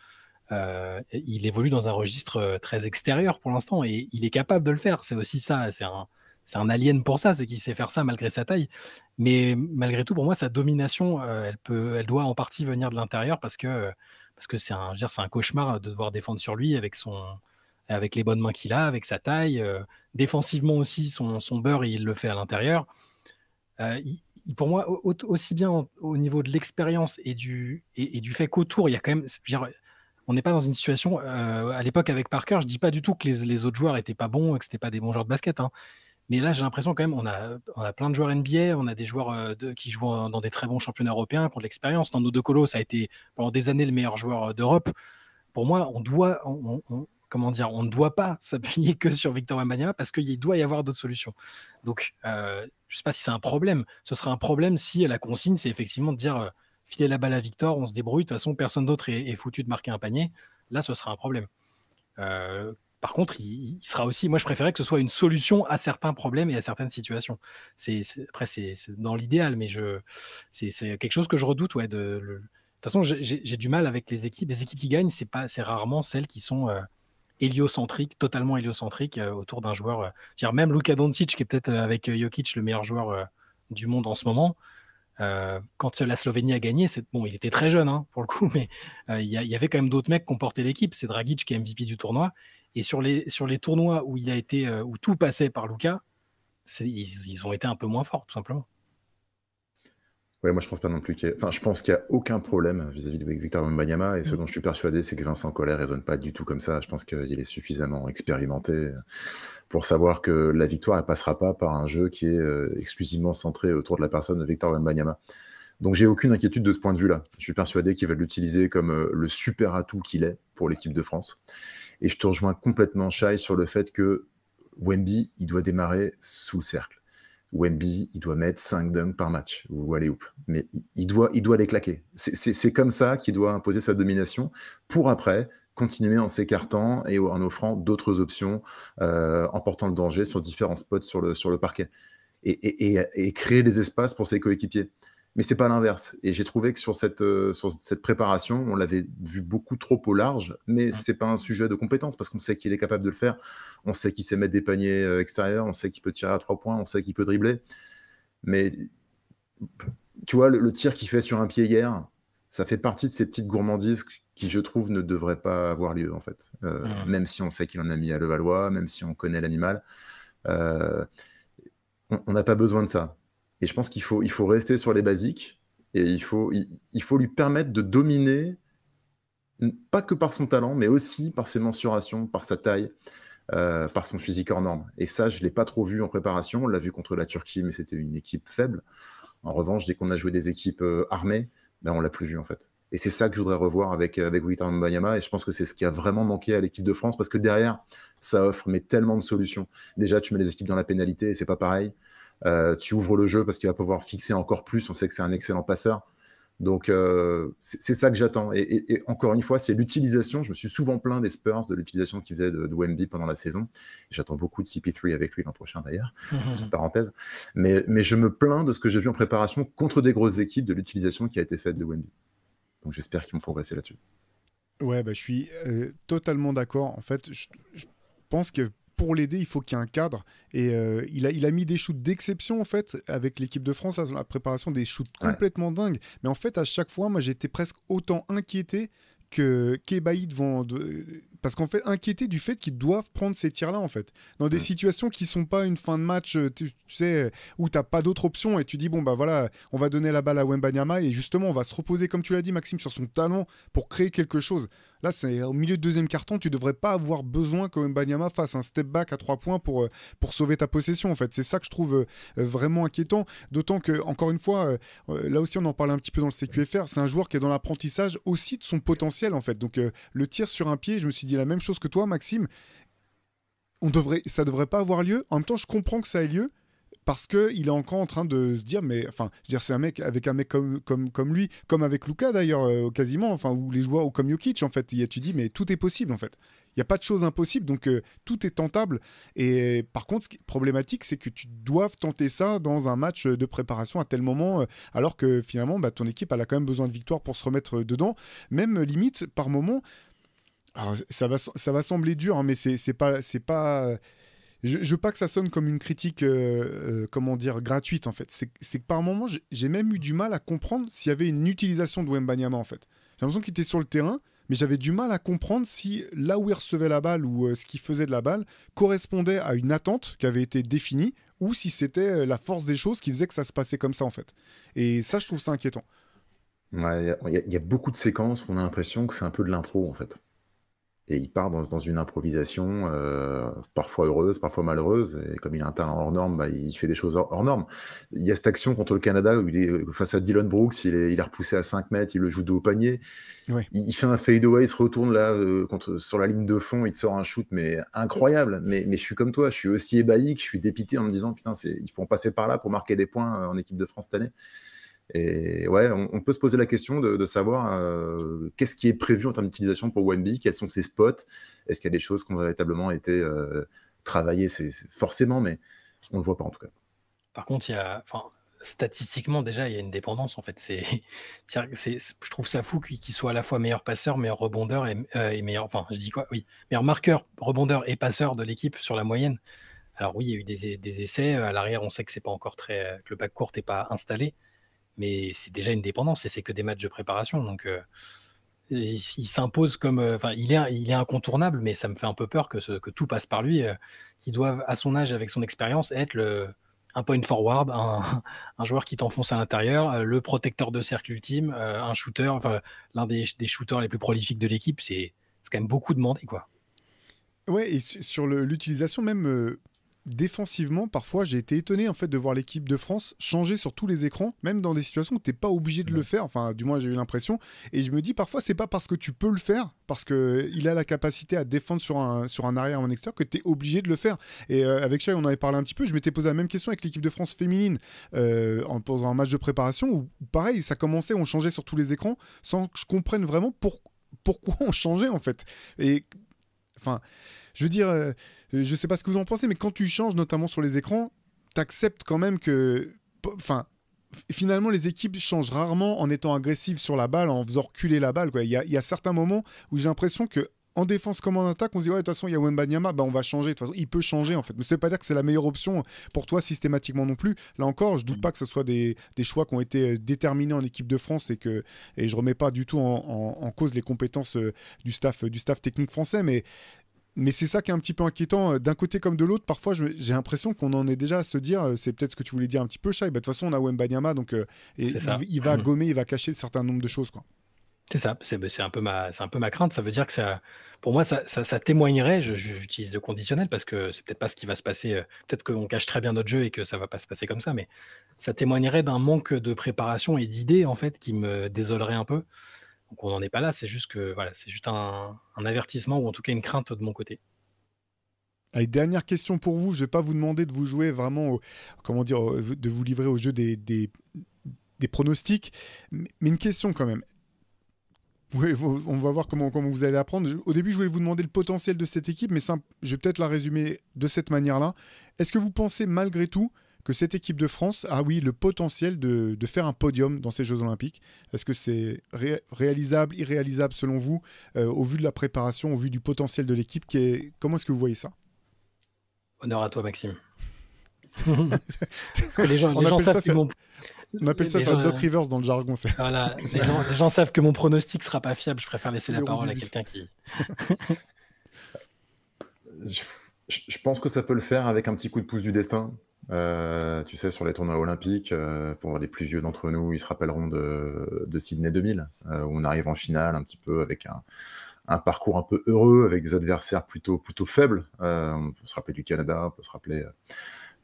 il évolue dans un registre très extérieur pour l'instant, et il est capable de le faire. C'est aussi ça, c'est un alien pour ça, c'est qu'il sait faire ça malgré sa taille. Mais malgré tout, pour moi, sa domination, elle doit en partie venir de l'intérieur, parce que c'est un cauchemar de devoir défendre sur lui avec les bonnes mains qu'il a, avec sa taille. Défensivement aussi, son beurre, il le fait à l'intérieur. pour moi, aussi bien au niveau de l'expérience et du fait qu'autour, il y a quand même. On n'est pas dans une situation. À l'époque, avec Parker, je dis pas du tout que les autres joueurs étaient pas bons, que c'était pas des bons joueurs de basket. Hein. Mais là, j'ai l'impression quand même, on a plein de joueurs NBA, on a des joueurs qui jouent dans des très bons championnats européens, qui ont de l'expérience. Dans nos deux colos, ça a été pendant des années le meilleur joueur d'Europe. Pour moi, on ne doit pas s'appuyer que sur Victor Wembanyama parce qu'il doit y avoir d'autres solutions. Donc, je ne sais pas si c'est un problème. Ce serait un problème si la consigne, c'est effectivement de dire filer la balle à Victor, on se débrouille, de toute façon, personne d'autre est foutu de marquer un panier. Là, ce sera un problème. Par contre, il sera aussi. Moi, je préférais que ce soit une solution à certains problèmes et à certaines situations. Après, c'est dans l'idéal, mais c'est quelque chose que je redoute. Ouais, de toute façon, j'ai du mal avec les équipes. Les équipes qui gagnent, c'est rarement celles qui sont héliocentriques, totalement héliocentriques autour d'un joueur. Même Luka Doncic, qui est peut-être avec Jokic le meilleur joueur du monde en ce moment. Quand la Slovénie a gagné, il était très jeune pour le coup, mais il y avait quand même d'autres mecs qui ont porté l'équipe. C'est Dragic qui est MVP du tournoi. Et sur les tournois où où tout passait par Luka, ils ont été un peu moins forts, tout simplement. Ouais, moi je pense pas non plus je pense qu'il n'y a aucun problème vis-à-vis de Victor Wembanyama, et ce dont je suis persuadé, c'est que Vincent Collet raisonne pas du tout comme ça. Je pense qu'il est suffisamment expérimenté pour savoir que la victoire elle passera pas par un jeu qui est exclusivement centré autour de la personne de Victor Wembanyama. Donc j'ai aucune inquiétude de ce point de vue-là. Je suis persuadé qu'il va l'utiliser comme le super atout qu'il est pour l'équipe de France. Et je te rejoins complètement, Shai, sur le fait que Wemby, il doit démarrer sous le cercle. Wemby, il doit mettre 5 dunks par match, ou allez-oop. Mais il doit les claquer. C'est comme ça qu'il doit imposer sa domination pour après continuer en s'écartant et en offrant d'autres options, en portant le danger sur différents spots sur le parquet. Et créer des espaces pour ses coéquipiers. Mais c'est pas l'inverse. Et j'ai trouvé que sur cette préparation, on l'avait vu beaucoup trop au large, mais c'est pas un sujet de compétence parce qu'on sait qu'il est capable de le faire. On sait qu'il sait mettre des paniers extérieurs, on sait qu'il peut tirer à 3 points, on sait qu'il peut dribbler. Mais tu vois, le tir qu'il fait sur un pied hier, ça fait partie de ces petites gourmandises qui, je trouve, ne devraient pas avoir lieu, en fait. Même si on sait qu'il en a mis à Levallois, même si on connaît l'animal, on n'a pas besoin de ça. Et je pense qu'il faut rester sur les basiques et il faut lui permettre de dominer, pas que par son talent, mais aussi par ses mensurations, par sa taille, par son physique hors norme. Et ça, je ne l'ai pas trop vu en préparation. On l'a vu contre la Turquie, mais c'était une équipe faible. En revanche, dès qu'on a joué des équipes armées, on ne l'a plus vu en fait. Et c'est ça que je voudrais revoir avec Victor Wembanyama. Et je pense que c'est ce qui a vraiment manqué à l'équipe de France parce que derrière, ça offre tellement de solutions. Déjà, tu mets les équipes dans la pénalité et c'est pas pareil. Tu ouvres le jeu parce qu'il va pouvoir fixer encore plus. On sait que c'est un excellent passeur. Donc, c'est ça que j'attends. Et encore une fois, c'est l'utilisation. Je me suis souvent plaint des Spurs, de l'utilisation qu'ils faisaient de Wemby pendant la saison. J'attends beaucoup de CP3 avec lui l'an prochain, d'ailleurs. Petite parenthèse. Mais je me plains de ce que j'ai vu en préparation contre des grosses équipes, de l'utilisation qui a été faite de Wemby. Donc, j'espère qu'ils vont progresser là-dessus. Ouais, je suis totalement d'accord. En fait, je pense que pour l'aider, il faut qu'il y ait un cadre. Et il a mis des shoots d'exception, en fait, avec l'équipe de France, la préparation, des shoots complètement dingues. Mais en fait, à chaque fois, moi, j'étais presque autant inquiété qu'Ebaï parce qu'en fait, inquiété du fait qu'ils doivent prendre ces tirs-là, en fait. Dans des situations qui sont pas une fin de match, tu sais, où t'as pas d'autre option et tu dis, bon, voilà, on va donner la balle à Wembanyama et justement, on va se reposer, comme tu l'as dit, Maxime, sur son talent pour créer quelque chose. Là, c'est au milieu de deuxième quart-temps, tu devrais pas avoir besoin que Wembanyama fasse un step back à 3 points pour sauver ta possession, en fait. C'est ça que je trouve vraiment inquiétant. D'autant que, encore une fois, là aussi, on en parlait un petit peu dans le CQFR, c'est un joueur qui est dans l'apprentissage aussi de son potentiel, en fait. Donc, le tir sur un pied, je me suis dit la même chose que toi, Maxime. Ça devrait pas avoir lieu. En même temps, je comprends que ça ait lieu parce qu'il est encore en train de se dire, mais enfin, je veux dire, c'est un mec avec un mec comme lui, comme avec Luka d'ailleurs, quasiment, enfin, ou les joueurs, ou comme Jokic, en fait. Tu dis, mais tout est possible, en fait. Il n'y a pas de chose impossible, donc tout est tentable. Et par contre, ce qui est problématique, c'est que tu dois tenter ça dans un match de préparation à tel moment, alors que finalement, ton équipe, elle a quand même besoin de victoire pour se remettre dedans. Même limite, par moment. Alors, ça va sembler dur, hein, mais c'est pas. Je veux pas que ça sonne comme une critique, comment dire, gratuite en fait. C'est que par moment, j'ai même eu du mal à comprendre s'il y avait une utilisation de Wembanyama en fait. J'ai l'impression qu'il était sur le terrain, mais j'avais du mal à comprendre si là où il recevait la balle ou ce qu'il faisait de la balle correspondait à une attente qui avait été définie ou si c'était la force des choses qui faisait que ça se passait comme ça en fait. Et ça, je trouve ça inquiétant. Ouais, il y a beaucoup de séquences où on a l'impression que c'est un peu de l'impro, en fait. Et il part dans une improvisation, parfois heureuse, parfois malheureuse. Et comme il a un talent hors norme, bah, il fait des choses hors normes. Il y a cette action contre le Canada où il est face à Dylan Brooks, il est repoussé à 5 mètres, il le joue dos au panier. Ouais. Il fait un fade-away, il se retourne là sur la ligne de fond, il te sort un shoot, mais incroyable. Mais je suis comme toi, je suis aussi ébahi que je suis dépité en me disant, putain, il faut en passer par là pour marquer des points en équipe de France cette année. Et ouais, on peut se poser la question de savoir qu'est-ce qui est prévu en termes d'utilisation pour Wemby, quels sont ses spots, est-ce qu'il y a des choses qui ont véritablement été travaillées, c'est forcément, mais on ne le voit pas en tout cas. Par contre, statistiquement, déjà, il y a une dépendance, en fait. Je trouve ça fou qu'il soit à la fois meilleur passeur, meilleur rebondeur et meilleur... Enfin, je dis quoi? Oui, meilleur marqueur, rebondeur et passeur de l'équipe sur la moyenne. Alors oui, il y a eu des essais. À l'arrière, on sait que c'est pas encore que le backcourt n'est pas installé. Mais c'est déjà une dépendance et c'est que des matchs de préparation. Donc, il s'impose comme... il est incontournable, mais ça me fait un peu peur que tout passe par lui, qu'il doive, à son âge, avec son expérience, être un point forward, un joueur qui t'enfonce à l'intérieur, le protecteur de cercle ultime, un shooter, l'un des shooters les plus prolifiques de l'équipe. C'est quand même beaucoup demandé, quoi. Ouais, et sur l'utilisation même... défensivement, parfois, j'ai été étonné en fait de voir l'équipe de France changer sur tous les écrans, même dans des situations où t'es pas obligé de le faire. Enfin, du moins, j'ai eu l'impression. Et je me dis parfois, c'est pas parce que tu peux le faire, parce que il a la capacité à défendre sur un arrière ou un extérieur, que t'es obligé de le faire. Et avec Shai, on en avait parlé un petit peu. Je m'étais posé la même question avec l'équipe de France féminine pendant un match de préparation où, pareil, ça commençait, on changeait sur tous les écrans sans que je comprenne vraiment pourquoi on changeait en fait. Et enfin. Je veux dire, je sais pas ce que vous en pensez, mais quand tu changes, notamment sur les écrans, t'acceptes quand même que... Enfin, finalement, les équipes changent rarement en étant agressives sur la balle, en faisant reculer la balle, quoi. Il y a certains moments où j'ai l'impression que en défense comme en attaque, on se dit, ouais, de toute façon, il y a Wembanyama, bah, on va changer. De toute façon, il peut changer, en fait. Mais ça veut pas dire que c'est la meilleure option pour toi systématiquement non plus. Là encore, je doute pas que ce soit des choix qui ont été déterminés en équipe de France et je remets pas du tout en cause les compétences du staff technique français, mais c'est ça qui est un petit peu inquiétant d'un côté comme de l'autre. Parfois, j'ai l'impression qu'on en est déjà à se dire, c'est peut-être ce que tu voulais dire un petit peu, Shai. De toute façon, on a Wembanyama, donc il va gommer, il va cacher un certain nombre de choses, quoi. C'est ça, c'est un peu ma crainte. Ça veut dire que pour moi, ça témoignerait, j'utilise le conditionnel parce que c'est peut-être pas ce qui va se passer. Peut-être qu'on cache très bien notre jeu et que ça va pas se passer comme ça, mais ça témoignerait d'un manque de préparation et d'idées, en fait, qui me désolerait un peu. Donc on n'en est pas là, c'est juste que voilà, c'est juste un avertissement ou en tout cas une crainte de mon côté. Allez, dernière question pour vous. Je vais pas vous demander de vous jouer vraiment, de vous livrer au jeu des pronostics, mais une question quand même. Oui, on va voir comment vous allez apprendre. Au début, je voulais vous demander le potentiel de cette équipe, mais je vais peut-être la résumer de cette manière-là. Est-ce que vous pensez malgré tout que cette équipe de France a, oui, le potentiel de faire un podium dans ces Jeux Olympiques? Est-ce que c'est réalisable, irréalisable selon vous, au vu de la préparation, au vu du potentiel de l'équipe comment est-ce que vous voyez ça? Honneur à toi, Maxime. les gens savent que on appelle ça faire Doc Rivers dans le jargon. Voilà, les gens savent que mon pronostic sera pas fiable. Je préfère laisser la parole à quelqu'un qui... Je pense que ça peut le faire avec un petit coup de pouce du destin. Tu sais, sur les tournois olympiques, pour les plus vieux d'entre nous, ils se rappelleront de Sydney 2000, où on arrive en finale un petit peu avec un parcours un peu heureux, avec des adversaires plutôt faibles. On peut se rappeler du Canada, on peut se rappeler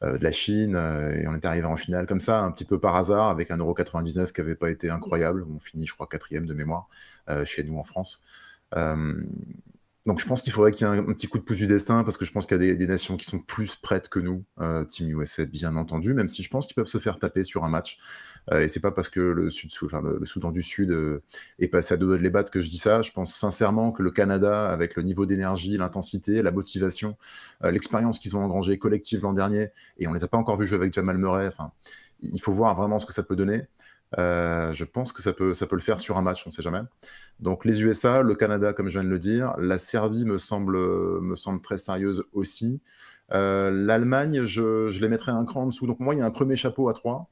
de la Chine, et on est arrivé en finale comme ça, un petit peu par hasard, avec un Euro 99 qui n'avait pas été incroyable. On finit, je crois, 4e de mémoire, chez nous en France. Donc je pense qu'il faudrait qu'il y ait un petit coup de pouce du destin, parce que je pense qu'il y a des nations qui sont plus prêtes que nous, Team USA bien entendu, même si je pense qu'ils peuvent se faire taper sur un match. Et c'est pas parce que le Soudan du Sud est passé à deux doigts de les battre que je dis ça. Je pense sincèrement que le Canada, avec le niveau d'énergie, l'intensité, la motivation, l'expérience qu'ils ont engrangée collective l'an dernier, et on les a pas encore vus jouer avec Jamal Murray, il faut voir vraiment ce que ça peut donner. Je pense que ça peut le faire sur un match, on ne sait jamais. Donc les USA, le Canada, comme je viens de le dire, la Serbie me semble très sérieuse aussi. L'Allemagne, je les mettrais un cran en dessous. Donc moi, il y a un premier chapeau à 3.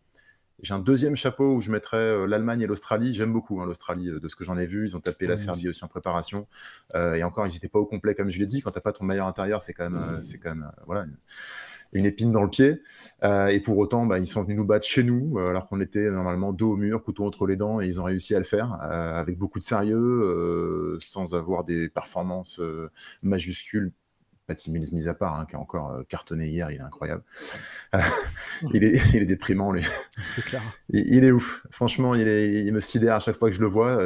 J'ai un deuxième chapeau où je mettrais l'Allemagne et l'Australie. J'aime beaucoup l'Australie, de ce que j'en ai vu. Ils ont tapé la Serbie aussi en préparation. Et encore, ils n'étaient pas au complet, comme je l'ai dit. Quand tu n'as pas ton meilleur intérieur, c'est quand même voilà, une épine dans le pied. Et pour autant, ils sont venus nous battre chez nous, alors qu'on était normalement dos au mur, couteau entre les dents, et ils ont réussi à le faire avec beaucoup de sérieux, sans avoir des performances majuscules. Patty Mills mis à part, qui a encore cartonné hier, il est incroyable. Il est déprimant, lui. C'est clair. Il est ouf. Franchement, il me sidère à chaque fois que je le vois.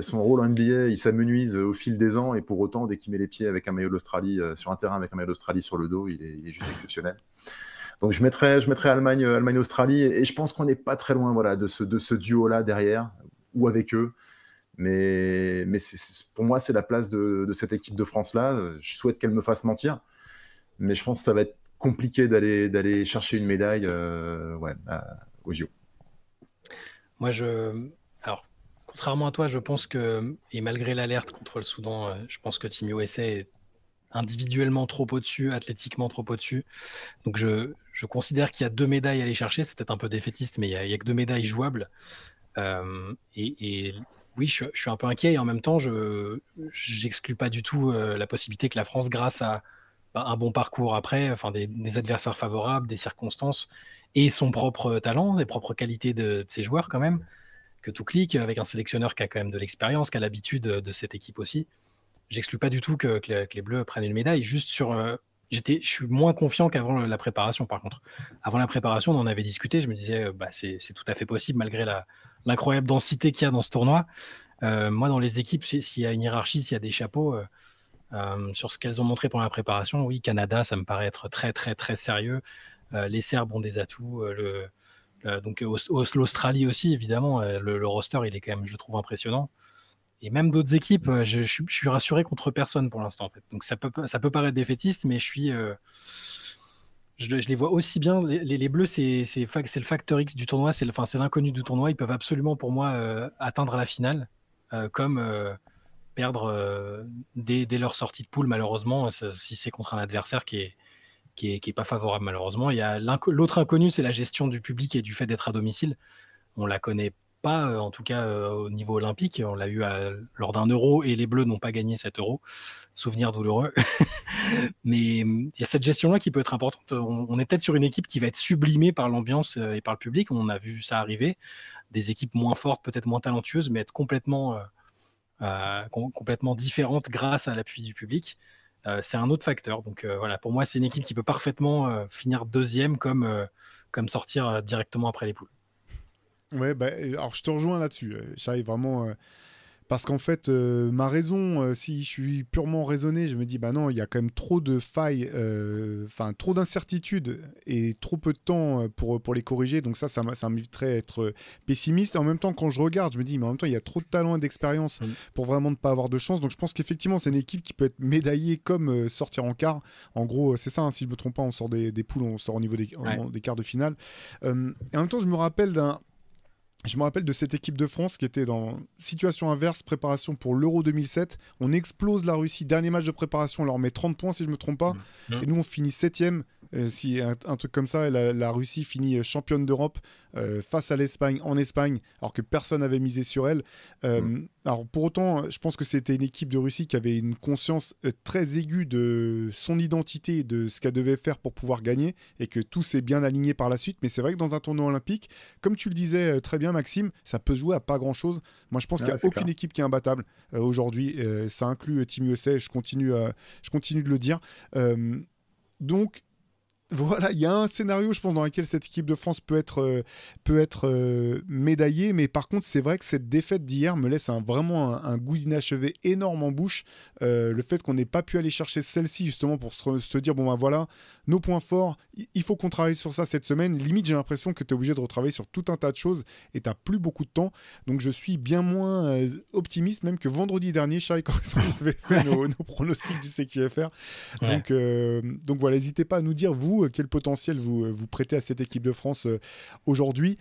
Son rôle en NBA, il s'amenuise au fil des ans, et pour autant, dès qu'il met les pieds avec un maillot d'Australie sur un terrain avec un maillot d'Australie sur le dos, il est juste exceptionnel. Donc je mettrais Allemagne-Australie, et je pense qu'on n'est pas très loin, voilà, de ce duo-là derrière, ou avec eux. Mais pour moi, c'est la place de cette équipe de France-là. Je souhaite qu'elle me fasse mentir, mais je pense que ça va être compliqué d'aller chercher une médaille au JO. Moi, alors, contrairement à toi, je pense que, et malgré l'alerte contre le Soudan, je pense que Team USA est individuellement trop au-dessus, athlétiquement trop au-dessus. Donc je considère qu'il y a 2 médailles à aller chercher. C'est peut-être un peu défaitiste, mais il y a que 2 médailles jouables. Et oui, je suis un peu inquiet, et en même temps, je n'exclus pas du tout la possibilité que la France, grâce à un bon parcours après, enfin des adversaires favorables, des circonstances, et son propre talent, les propres qualités de ses joueurs quand même, que tout clique, avec un sélectionneur qui a quand même de l'expérience, qui a l'habitude de cette équipe aussi. J'exclus pas du tout que les Bleus prennent une médaille. Juste je suis moins confiant qu'avant la préparation, par contre. Avant la préparation, on en avait discuté, je me disais, c'est tout à fait possible, malgré l'incroyable densité qu'il y a dans ce tournoi. Moi, dans les équipes, s'il y a une hiérarchie, s'il y a des chapeaux, sur ce qu'elles ont montré pendant la préparation, oui, Canada, ça me paraît être très, très, très sérieux. Les Serbes ont des atouts. Donc l'Australie aussi, évidemment. Le roster, il est quand même, je trouve, impressionnant. Et même d'autres équipes, je suis rassuré contre personne pour l'instant, en fait. Donc ça peut paraître défaitiste, mais je les vois aussi bien. Les Bleus, c'est le facteur X du tournoi, c'est l'inconnu du tournoi. Ils peuvent absolument, pour moi, atteindre la finale, comme perdre dès leur sortie de poule, malheureusement, si c'est contre un adversaire qui est pas favorable, malheureusement. Il y a l'autre inconnu, c'est la gestion du public et du fait d'être à domicile. On la connaît pas, en tout cas au niveau olympique. On l'a eu lors d'un Euro, et les Bleus n'ont pas gagné cet Euro. Souvenir douloureux. Mais il y a cette gestion-là qui peut être importante. On est peut-être sur une équipe qui va être sublimée par l'ambiance et par le public. On a vu ça arriver. Des équipes moins fortes, peut-être moins talentueuses, mais être complètement différentes grâce à l'appui du public. C'est un autre facteur. Donc voilà, pour moi, c'est une équipe qui peut parfemment finir deuxième, comme sortir directement après les poules. Ouais, alors je te rejoins là-dessus. J'arrive vraiment. Parce qu'en fait, ma raison, si je suis purement raisonné, je me dis, non, il y a quand même trop de failles, trop d'incertitudes et trop peu de temps pour les corriger. Donc ça m'inviterait à être pessimiste. Et en même temps, quand je regarde, je me dis, mais en même temps, il y a trop de talent et d'expérience pour vraiment ne pas avoir de chance. Donc je pense qu'effectivement, c'est une équipe qui peut être médaillée comme sortir en quart. En gros, c'est ça, si je ne me trompe pas, on sort des poules, on sort au niveau des quarts de finale. Et en même temps, je me rappelle de cette équipe de France qui était dans situation inverse, préparation pour l'Euro 2007. On explose la Russie, dernier match de préparation, on leur met 30 points si je ne me trompe pas. Et nous, on finit 7e, si un truc comme ça. Et la Russie finit championne d'Europe face à l'Espagne, en Espagne, alors que personne n'avait misé sur elle. Alors pour autant, je pense que c'était une équipe de Russie qui avait une conscience très aiguë de son identité, de ce qu'elle devait faire pour pouvoir gagner, et que tout s'est bien aligné par la suite. Mais c'est vrai que dans un tournoi olympique, comme tu le disais très bien, Maxime, ça peut jouer à pas grand-chose. Moi, je pense qu'il n'y a aucune équipe qui est imbattable aujourd'hui. Ça inclut Team USA, je continue de le dire. Donc, voilà, il y a un scénario, je pense, dans lequel cette équipe de France peut être médaillée, mais par contre, c'est vrai que cette défaite d'hier me laisse vraiment un goût d'inachevé énorme en bouche. Le fait qu'on n'ait pas pu aller chercher celle-ci, justement, pour se dire, voilà, nos points forts, il faut qu'on travaille sur ça cette semaine. Limite, j'ai l'impression que tu es obligé de retravailler sur tout un tas de choses et tu n'as plus beaucoup de temps. Donc, je suis bien moins optimiste, même que vendredi dernier, Shai, quand on avait fait nos pronostics du CQFR. Donc voilà, n'hésitez pas à nous dire, vous, quel potentiel vous prêtez à cette équipe de France aujourd'hui.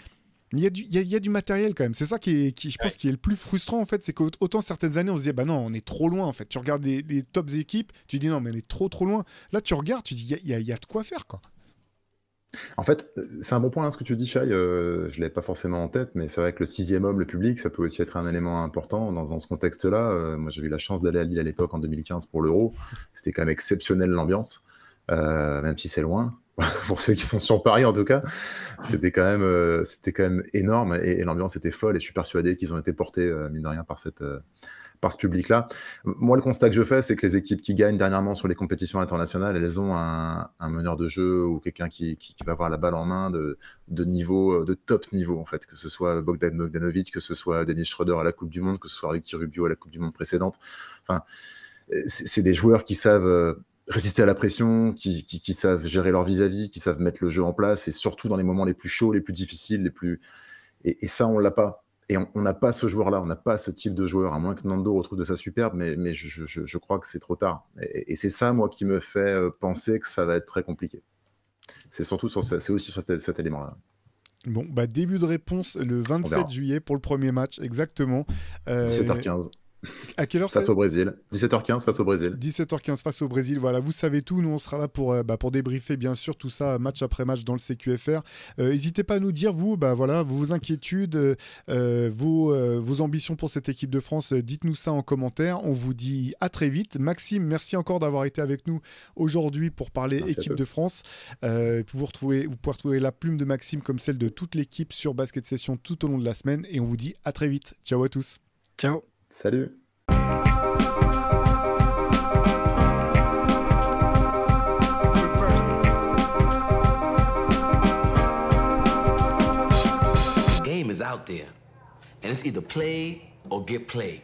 Mais il y a du matériel quand même. C'est ça qui je pense, qui est le plus frustrant, en fait. C'est qu'autant certaines années, on se disait, non, on est trop loin, en fait. Tu regardes les tops équipes, tu dis, non, mais on est trop loin. Là, tu regardes, tu dis, il y a de quoi faire, quoi. En fait, c'est un bon point, hein, ce que tu dis, Shai, je l'avais pas forcément en tête, mais c'est vrai que le 6e homme, le public, ça peut aussi être un élément important dans ce contexte-là. Moi, j'avais eu la chance d'aller à Lille à l'époque, en 2015, pour l'Euro. C'était quand même exceptionnel, l'ambiance, même si c'est loin. Pour ceux qui sont sur Paris, en tout cas, c'était quand même énorme et l'ambiance était folle et je suis persuadé qu'ils ont été portés, mine de rien, par ce public-là. Moi, le constat que je fais, c'est que les équipes qui gagnent dernièrement sur les compétitions internationales, elles ont un meneur de jeu ou quelqu'un qui va avoir la balle en main de niveau, de top niveau, en fait, que ce soit Bogdan Bogdanovic, que ce soit Dennis Schroeder à la Coupe du Monde, que ce soit Ricky Rubio à la Coupe du Monde précédente. Enfin, c'est des joueurs qui savent résister à la pression, qui savent gérer leur vis-à-vis, qui savent mettre le jeu en place, et surtout dans les moments les plus chauds, les plus difficiles, et ça, on l'a pas. Et on n'a pas ce joueur-là, on n'a pas ce type de joueur, à moins que Nando retrouve de sa superbe, mais je crois que c'est trop tard. Et c'est ça, moi, qui me fait penser que ça va être très compliqué. C'est aussi sur cet élément-là. Bon, début de réponse le 27 juillet pour le premier match, exactement. 17h15. À quelle heure face au Brésil. 17h15 face au Brésil. 17h15 face au Brésil, voilà, vous savez tout. Nous, on sera là pour débriefer, bien sûr, tout ça, match après match dans le CQFR. N'hésitez pas à nous dire, vous, vos inquiétudes, vos ambitions pour cette équipe de France. Dites-nous ça en commentaire. On vous dit à très vite. Maxime, merci encore d'avoir été avec nous aujourd'hui pour parler équipe de France. Vous pouvez retrouver la plume de Maxime comme celle de toute l'équipe sur Basket Session tout au long de la semaine. Et on vous dit à très vite. Ciao à tous. Ciao. Salut. The game is out there, and it's either play or get played.